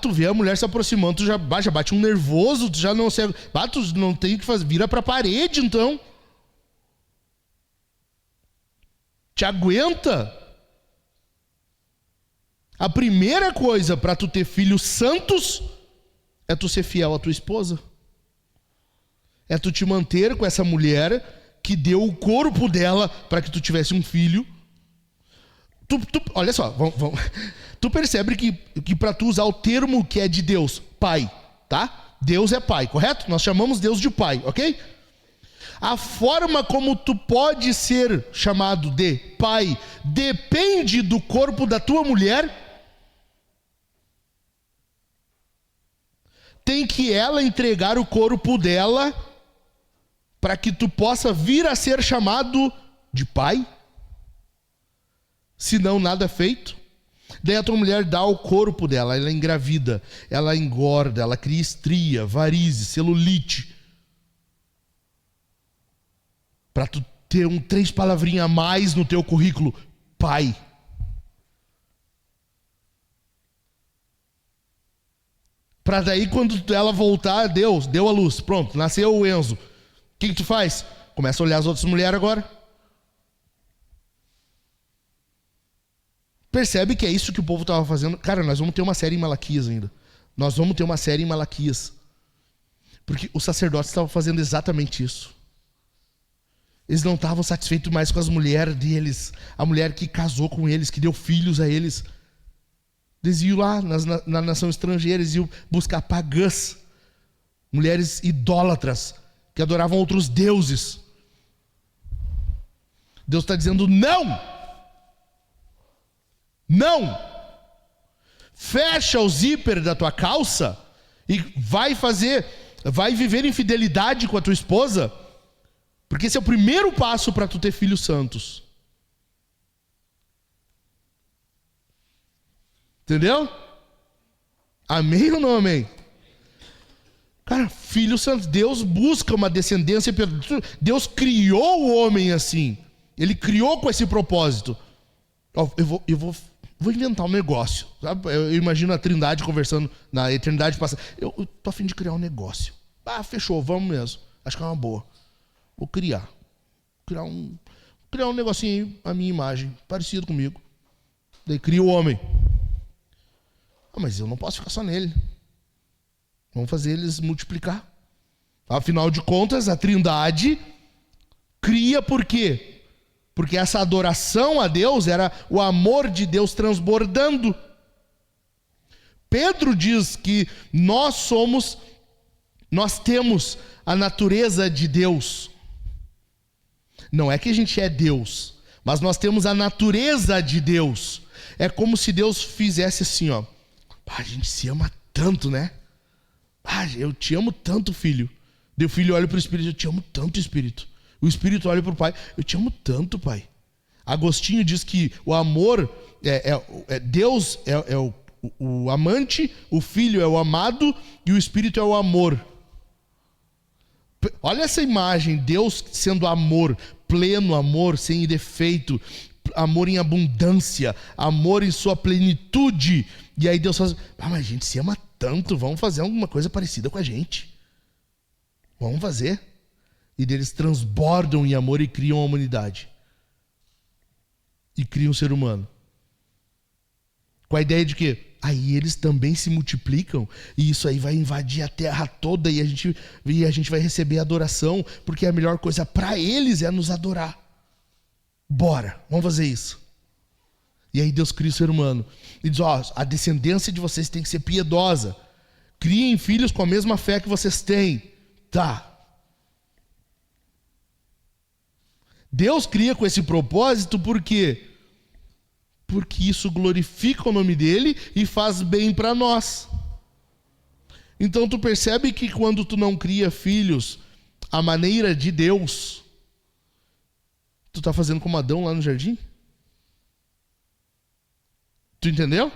Tu vê a mulher se aproximando, tu já bate um nervoso, tu já não sei. Tu não tem o que fazer, vira pra parede então. Te aguenta. A primeira coisa para tu ter filhos santos é tu ser fiel à tua esposa. É tu te manter com essa mulher que deu o corpo dela para que tu tivesse um filho. Olha só, tu percebe que para tu usar o termo que é de Deus, pai, tá? Deus é pai, correto? Nós chamamos Deus de pai, ok? A forma como tu pode ser chamado de pai depende do corpo da tua mulher. Tem que ela entregar o corpo dela para que tu possa vir a ser chamado de pai. Senão nada é feito. Daí a tua mulher dá o corpo dela, ela engravida, ela engorda, ela cria estria, varizes, celulite. Para tu ter 3 palavrinhas a mais no teu currículo, pai. Para daí quando ela voltar, Deus deu a luz, pronto, nasceu o Enzo. O que tu faz? Começa a olhar as outras mulheres agora. Percebe que é isso que o povo estava fazendo? Cara, nós vamos ter uma série em Malaquias ainda. Nós vamos ter uma série em Malaquias. Porque os sacerdotes estavam fazendo exatamente isso. Eles não estavam satisfeitos mais com as mulheres deles. A mulher que casou com eles, que deu filhos a eles. Eles iam lá na nação estrangeira, eles iam buscar pagãs. Mulheres idólatras, que adoravam outros deuses. Deus está dizendo não! Não! Fecha o zíper da tua calça e vai viver em fidelidade com a tua esposa, porque esse é o primeiro passo para tu ter filhos santos. Entendeu? Amém ou não amém? Cara, filhos santos, Deus busca uma descendência. Deus criou o homem assim. Ele criou com esse propósito. Eu vou inventar um negócio, sabe? Eu imagino a Trindade conversando na eternidade passada. Eu tô a fim de criar um negócio. Fechou, vamos mesmo. Acho que é uma boa. Vou criar um negocinho aí, a minha imagem, parecido comigo. Daí cria o homem. Mas eu não posso ficar só nele. Vamos fazer eles multiplicar. Afinal de contas, a Trindade cria por quê? Porque essa adoração a Deus era o amor de Deus transbordando. Pedro diz que nós temos a natureza de Deus. Não é que a gente é Deus, mas nós temos a natureza de Deus. É como se Deus fizesse assim, ó. A gente se ama tanto, né? Eu te amo tanto, filho. Daí o filho olha para o Espírito, eu te amo tanto, Espírito. O Espírito olha para o Pai, eu te amo tanto, Pai. Agostinho diz que o amor, Deus é o amante, o Filho é o amado e o Espírito é o amor. Olha essa imagem, Deus sendo amor, pleno amor, sem defeito, amor em abundância, amor em sua plenitude. E aí Deus faz, mas a gente se ama tanto, vamos fazer alguma coisa parecida com a gente. Vamos fazer. E deles transbordam em amor e criam a humanidade. E criam o ser humano. Com a ideia de que aí eles também se multiplicam e isso aí vai invadir a terra toda e a gente vai receber adoração, porque a melhor coisa para eles é nos adorar. Bora, vamos fazer isso. E aí Deus cria o ser humano. E diz, a descendência de vocês tem que ser piedosa. Criem filhos com a mesma fé que vocês têm. Tá. Deus cria com esse propósito por quê? Porque isso glorifica o nome dele e faz bem para nós. Então tu percebe que quando tu não cria filhos à maneira de Deus, tu tá fazendo como Adão lá no jardim? Tu entendeu?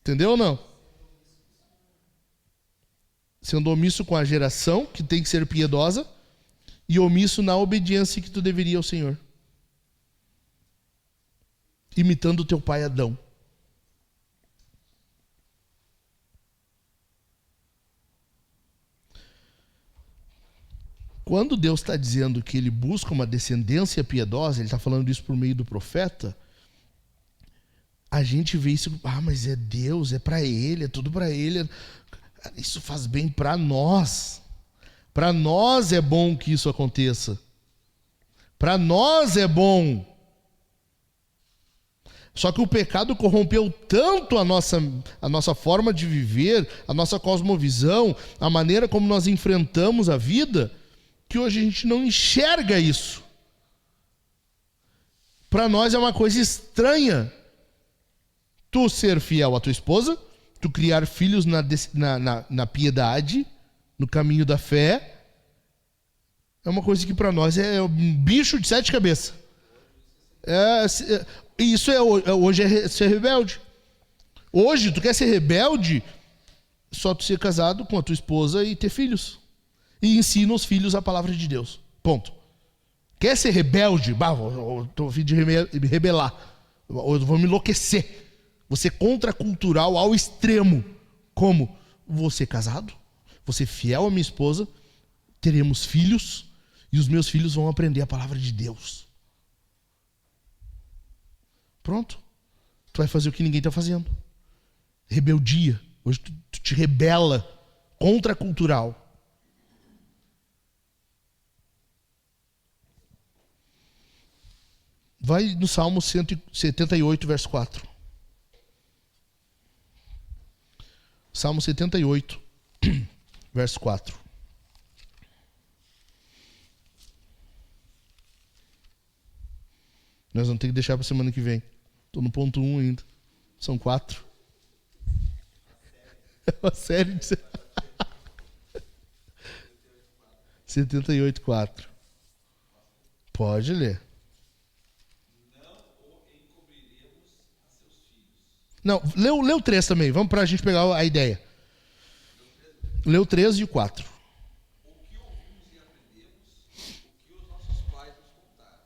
Entendeu ou não? Sendo omisso com a geração, que tem que ser piedosa, e omisso na obediência que tu deveria ao Senhor. Imitando o teu pai Adão. Quando Deus está dizendo que ele busca uma descendência piedosa, ele está falando isso por meio do profeta, a gente vê isso, mas é Deus, é para Ele, é tudo para Ele. Isso faz bem para nós. Para nós é bom que isso aconteça. Para nós é bom. Só que o pecado corrompeu tanto a nossa forma de viver, a nossa cosmovisão, a maneira como nós enfrentamos a vida, que hoje a gente não enxerga isso. Para nós é uma coisa estranha tu ser fiel à tua esposa, tu criar filhos na piedade, no caminho da fé. É uma coisa que para nós é um bicho de 7 cabeças. Isso hoje é ser rebelde. Hoje, tu quer ser rebelde, só tu ser casado com a tua esposa e ter filhos. E ensina os filhos a palavra de Deus. Ponto. Quer ser rebelde? Estou a fim de me rebelar. Eu vou me enlouquecer. Vou ser contracultural ao extremo. Como? Vou ser casado, vou ser fiel à minha esposa, teremos filhos, e os meus filhos vão aprender a palavra de Deus. Pronto. Tu vai fazer o que ninguém está fazendo. Rebeldia. Hoje tu te rebela. Contracultural. Vai no Salmo 178, verso 4. Salmo 78, verso 4. Nós vamos ter que deixar para a semana que vem. Estou no ponto 1 ainda. São 4. É uma série de... 78, 4. Pode ler. Não, lê o 3 também. Vamos para a gente pegar a ideia. Lê o 3 e o 4. O que ouvimos e aprendemos, o que os nossos pais nos contaram,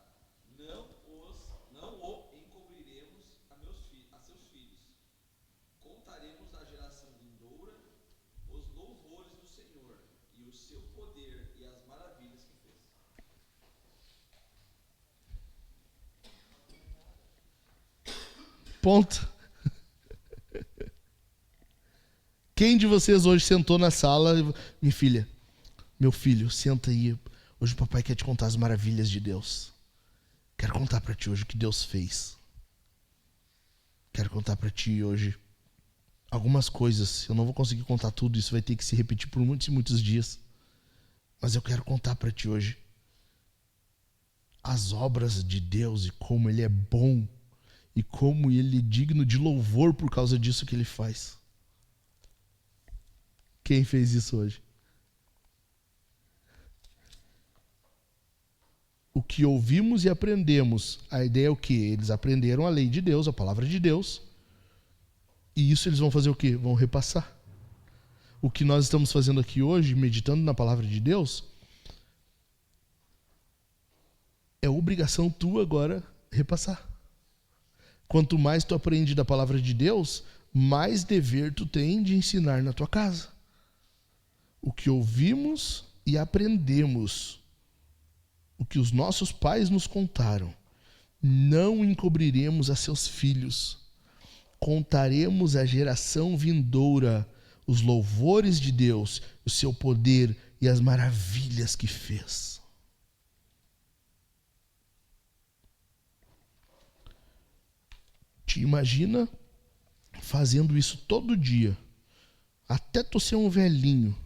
não o encobriremos a seus filhos. Contaremos à geração vindoura os louvores do Senhor e o seu poder e as maravilhas que fez. Ponto. Quem de vocês hoje sentou na sala, minha filha, meu filho, senta aí. Hoje o papai quer te contar as maravilhas de Deus. Quero contar para ti hoje o que Deus fez. Quero contar para ti hoje algumas coisas. Eu não vou conseguir contar tudo, isso vai ter que se repetir por muitos e muitos dias. Mas eu quero contar para ti hoje as obras de Deus e como Ele é bom e como Ele é digno de louvor por causa disso que Ele faz. Quem fez isso hoje? O que ouvimos e aprendemos, a ideia é o quê? Eles aprenderam a lei de Deus, a palavra de Deus, e isso eles vão fazer o quê? Vão repassar. O que nós estamos fazendo aqui hoje, meditando na palavra de Deus, é obrigação tua agora repassar. Quanto mais tu aprende da palavra de Deus, mais dever tu tem de ensinar na tua casa. O que ouvimos e aprendemos, o que os nossos pais nos contaram, não encobriremos a seus filhos. Contaremos à geração vindoura os louvores de Deus, o seu poder e as maravilhas que fez. Te imagina fazendo isso todo dia, até tu ser um velhinho.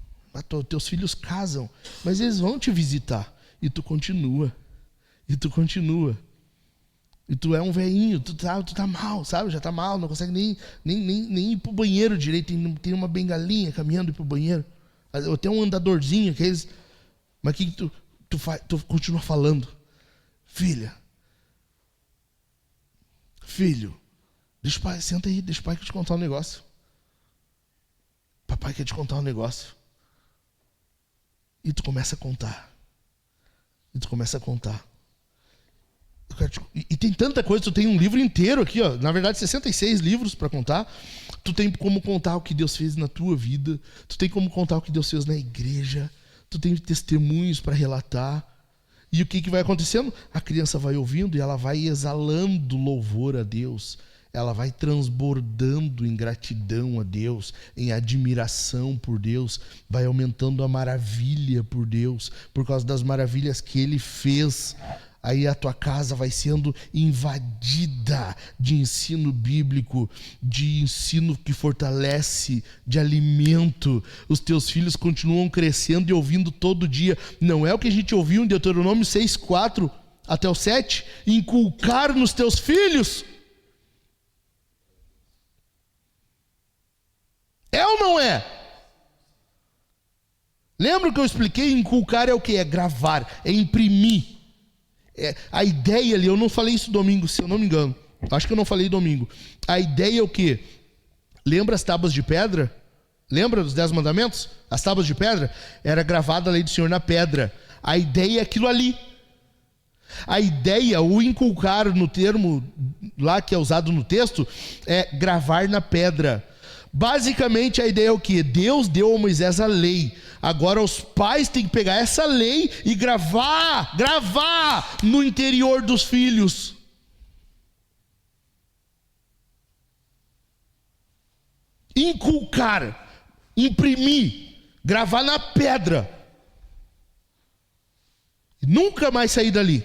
Teus filhos casam, mas eles vão te visitar. E tu continua. E tu é um velhinho, tu tá mal, sabe? Já tá mal, não consegue nem ir pro banheiro direito. Tem uma bengalinha caminhando ir pro banheiro. Ou tem um andadorzinho, aqueles... Mas o que tu faz? Tu continua falando. Filho, deixa o pai, senta aí, deixa o pai te contar um negócio. Papai quer te contar um negócio. E tu começa a contar. E tem tanta coisa, tu tem um livro inteiro aqui, ó. Na verdade, 66 livros para contar. Tu tem como contar o que Deus fez na tua vida. Tu tem como contar o que Deus fez na igreja. Tu tem testemunhos para relatar. E o que vai acontecendo? A criança vai ouvindo e ela vai exalando louvor a Deus. ela vai transbordando em gratidão a Deus, em admiração por Deus, vai aumentando a maravilha por Deus, por causa das maravilhas que Ele fez. Aí a tua casa vai sendo invadida de ensino bíblico, de ensino que fortalece, de alimento. Os teus filhos continuam crescendo e ouvindo todo dia. Não é o que a gente ouviu em Deuteronômio 6:4 até o 7? Inculcar nos teus filhos. É ou não é? Lembra que eu expliquei? Inculcar é o que? É gravar, é imprimir. A ideia ali, eu não falei isso domingo, se eu não me engano. Acho que eu não falei domingo. A ideia é o quê? Lembra as tábuas de pedra? Lembra dos 10 mandamentos? As tábuas de pedra? Era gravada a lei do Senhor na pedra. A ideia é aquilo ali. A ideia, o inculcar no termo lá que é usado no texto, é gravar na pedra. Basicamente a ideia é o quê? Deus deu a Moisés a lei. Agora os pais têm que pegar essa lei e gravar no interior dos filhos. Inculcar, imprimir, gravar na pedra. Nunca mais sair dali.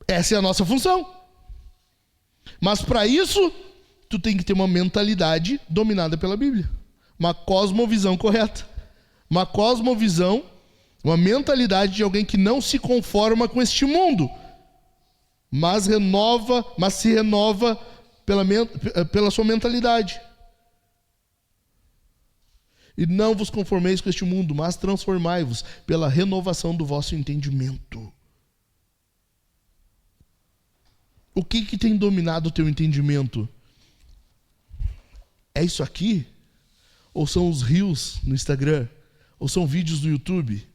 Essa é a nossa função. Mas para isso, tu tem que ter uma mentalidade dominada pela Bíblia. Uma cosmovisão correta. Uma cosmovisão, uma mentalidade de alguém que não se conforma com este mundo, mas se renova pela sua mentalidade. E não vos conformeis com este mundo, mas transformai-vos pela renovação do vosso entendimento. O que tem dominado o teu entendimento? É isso aqui? Ou são os reels no Instagram? Ou são vídeos no YouTube?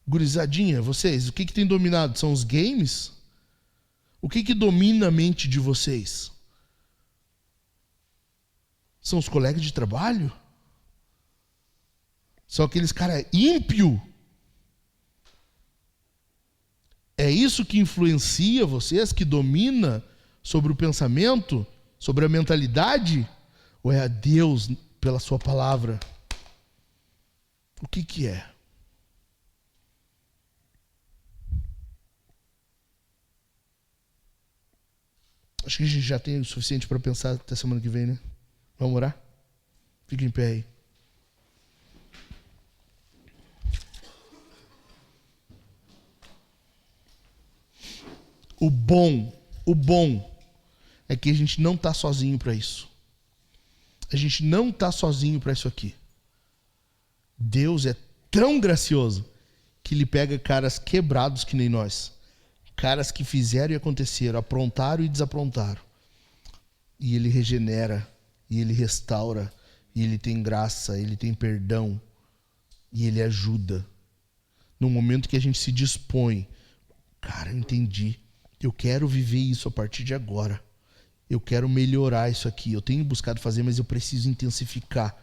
Gurizadinha, vocês, o que tem dominado? São os games? O que domina a mente de vocês? São os colegas de trabalho? São aqueles caras ímpios? É isso que influencia vocês, que domina sobre o pensamento, sobre a mentalidade? Ou é a Deus pela sua palavra? O que é? Acho que a gente já tem o suficiente para pensar até semana que vem, né? Vamos orar? Fica em pé aí. O bom é que a gente não está sozinho para isso. A gente não está sozinho para isso aqui. Deus é tão gracioso que Ele pega caras quebrados que nem nós. Caras que fizeram e aconteceram, aprontaram e desaprontaram. E Ele regenera, e Ele restaura, e Ele tem graça, Ele tem perdão, e Ele ajuda. No momento que a gente se dispõe, cara, eu entendi. Eu quero viver isso a partir de agora. Eu quero melhorar isso aqui. Eu tenho buscado fazer, mas eu preciso intensificar.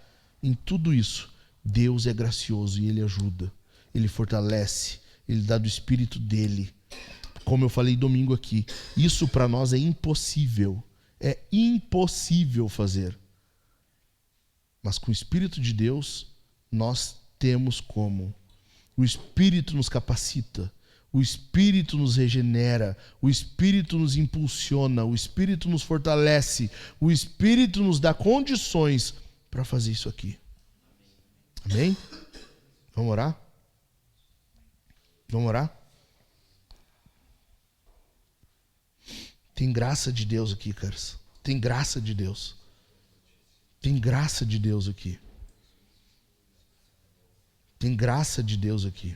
Em tudo isso, Deus é gracioso e Ele ajuda. Ele fortalece. Ele dá do Espírito dEle. Como eu falei domingo aqui, isso para nós é impossível. É impossível fazer. Mas com o Espírito de Deus, nós temos como. O Espírito nos capacita. O Espírito nos regenera, o Espírito nos impulsiona, o Espírito nos fortalece, o Espírito nos dá condições para fazer isso aqui. Amém? Vamos orar? Vamos orar? Tem graça de Deus aqui, caras. Tem graça de Deus. Tem graça de Deus aqui. Tem graça de Deus aqui.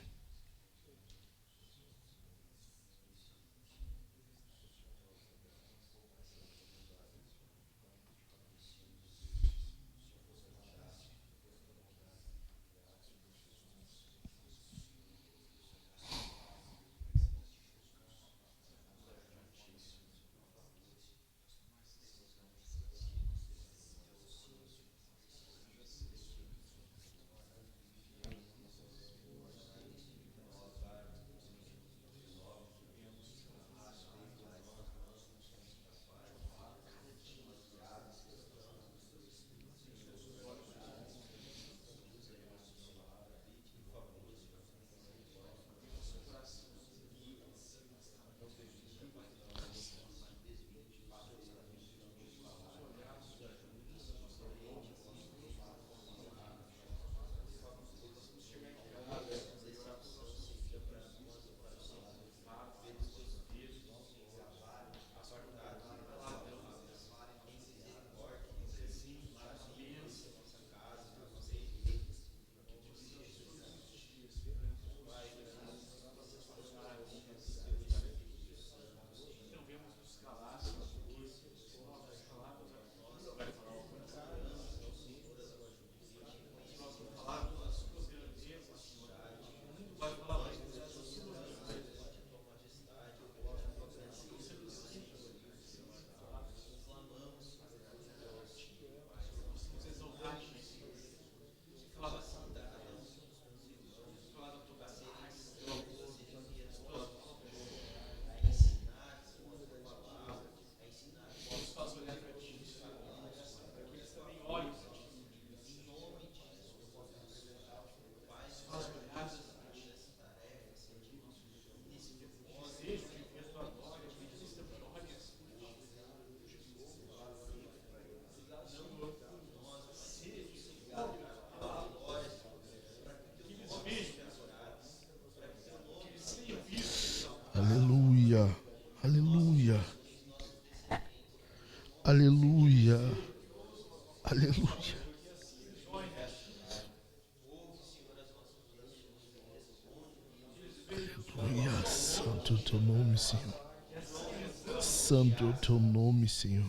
teu nome, Senhor. Santo é o teu nome, Senhor.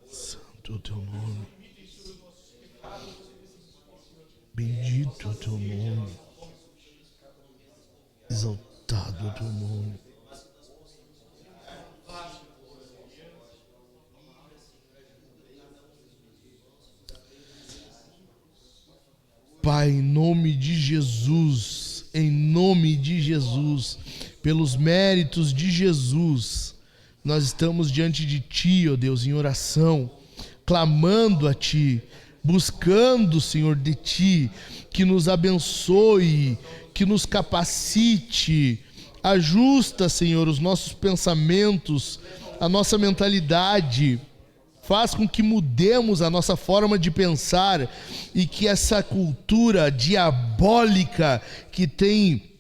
Santo é o teu nome. Bendito é o teu nome. Exaltado é o teu nome. Pai, em nome de Jesus, pelos méritos de Jesus, nós estamos diante de Ti, ó Deus, em oração, clamando a Ti, buscando, Senhor, de Ti, que nos abençoe, que nos capacite, ajusta, Senhor, os nossos pensamentos, a nossa mentalidade, faz com que mudemos a nossa forma de pensar e que essa cultura diabólica que tem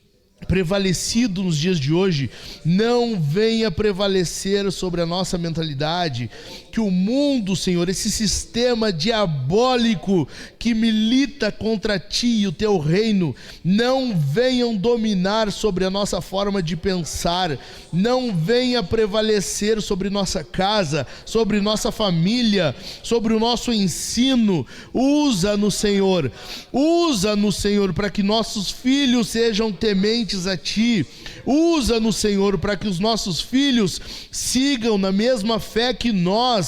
prevalecido nos dias de hoje não venha prevalecer sobre a nossa mentalidade, que o mundo, Senhor, esse sistema diabólico que milita contra Ti e o Teu reino, não venham dominar sobre a nossa forma de pensar, não venha prevalecer sobre nossa casa, sobre nossa família, sobre o nosso ensino. Usa-nos, Senhor, para que nossos filhos sejam tementes a Ti. Usa-nos, Senhor, para que os nossos filhos sigam na mesma fé que nós.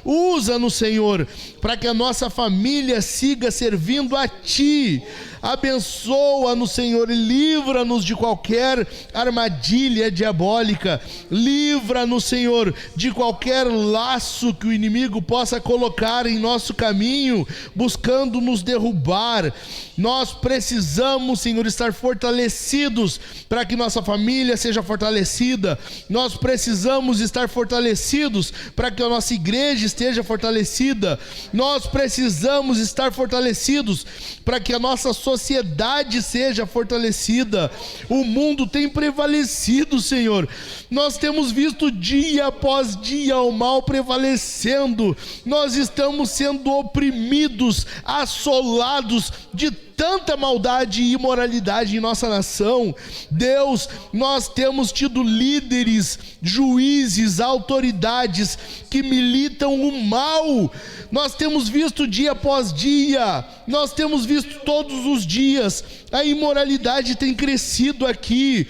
Usa-nos, Senhor, para que a nossa família siga servindo a Ti. Abençoa-nos, Senhor, e livra-nos de qualquer armadilha diabólica. Livra-nos, Senhor, de qualquer laço que o inimigo possa colocar em nosso caminho, buscando nos derrubar. Nós precisamos, Senhor, estar fortalecidos para que nossa família seja fortalecida. Nós precisamos estar fortalecidos para que a nossa igreja esteja fortalecida. Nós precisamos estar fortalecidos para que a nossa sociedade seja fortalecida. O mundo tem prevalecido, Senhor. Nós temos visto dia após dia o mal prevalecendo. Nós estamos sendo oprimidos, assolados de tanta maldade e imoralidade em nossa nação. Deus, nós temos tido líderes, juízes, autoridades que militam o mal. Nós temos visto dia após dia, nós temos visto todos os dias, a imoralidade tem crescido aqui,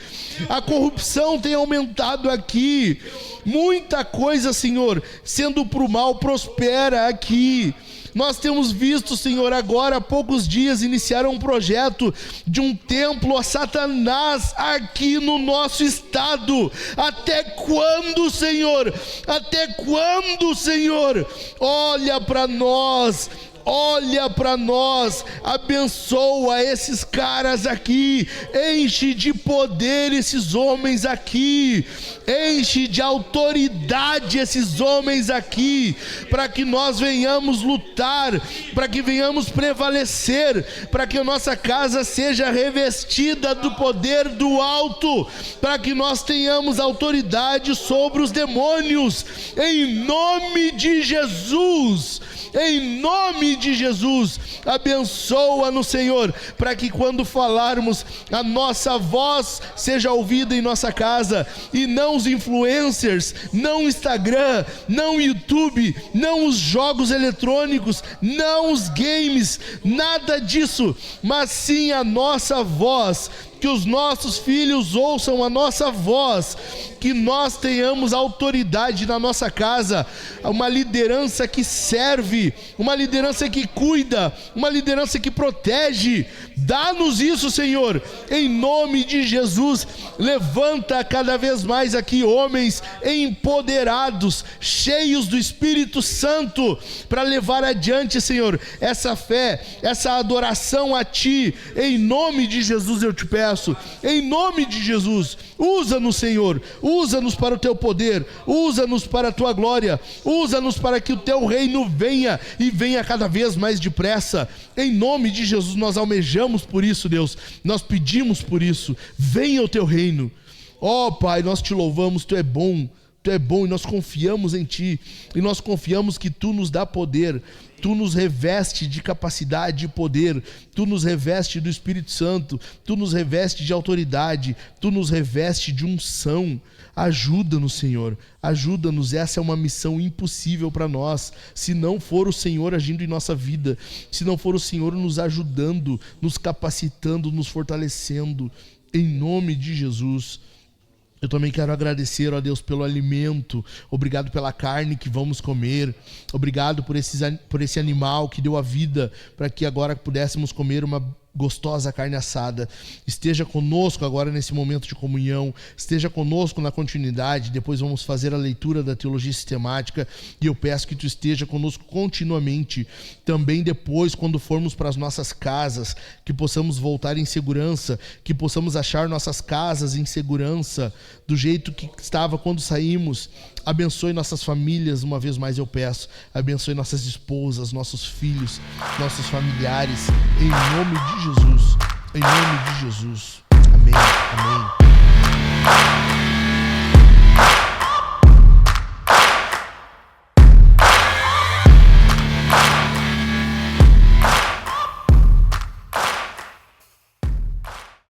a corrupção tem aumentado aqui, muita coisa, Senhor, sendo para o mal prospera aqui. Nós temos visto, Senhor, agora há poucos dias iniciaram um projeto de um templo a Satanás aqui no nosso estado. Até quando, Senhor? Até quando, Senhor? Olha para nós. Olha para nós, abençoa esses caras aqui, enche de poder esses homens aqui, enche de autoridade esses homens aqui, para que nós venhamos lutar, para que venhamos prevalecer, para que a nossa casa seja revestida do poder do alto, para que nós tenhamos autoridade sobre os demônios, em nome de Jesus. Em nome de Jesus, abençoa-nos, Senhor, para que quando falarmos, a nossa voz seja ouvida em nossa casa, e não os influencers, não o Instagram, não o YouTube, não os jogos eletrônicos, não os games, nada disso, mas sim a nossa voz. Que os nossos filhos ouçam a nossa voz, que nós tenhamos autoridade na nossa casa, uma liderança que serve, uma liderança que cuida, uma liderança que protege. Dá-nos isso, Senhor, em nome de Jesus. Levanta cada vez mais aqui homens empoderados, cheios do Espírito Santo, para levar adiante, Senhor, essa fé, essa adoração a Ti. Em nome de Jesus eu te peço. Em nome de Jesus, usa-nos, Senhor, usa-nos para o Teu poder, usa-nos para a Tua glória, usa-nos para que o Teu reino venha e venha cada vez mais depressa. Em nome de Jesus nós almejamos por isso, Deus, nós pedimos por isso. Venha o Teu reino. Ó Pai, nós Te louvamos, Tu é bom, Tu é bom e nós confiamos em Ti. E nós confiamos que Tu nos dá poder. Tu nos reveste de capacidade e poder. Tu nos reveste do Espírito Santo. Tu nos reveste de autoridade. Tu nos reveste de unção. Ajuda-nos, Senhor. Ajuda-nos. Essa é uma missão impossível para nós. Se não for o Senhor agindo em nossa vida. Se não for o Senhor nos ajudando, nos capacitando, nos fortalecendo. Em nome de Jesus. Eu também quero agradecer, ó Deus, pelo alimento. Obrigado pela carne que vamos comer. Obrigado por esse animal que deu a vida para que agora pudéssemos comer uma gostosa carne assada. Esteja conosco agora nesse momento de comunhão. Esteja conosco na continuidade. Depois vamos fazer a leitura da teologia sistemática. E eu peço que Tu esteja conosco continuamente. Também depois, quando formos para as nossas casas, que possamos voltar em segurança, que possamos achar nossas casas em segurança, do jeito que estava quando saímos. Abençoe nossas famílias, uma vez mais eu peço. Abençoe nossas esposas, nossos filhos, nossos familiares. Em nome de Jesus. Em nome de Jesus. Amém. Amém.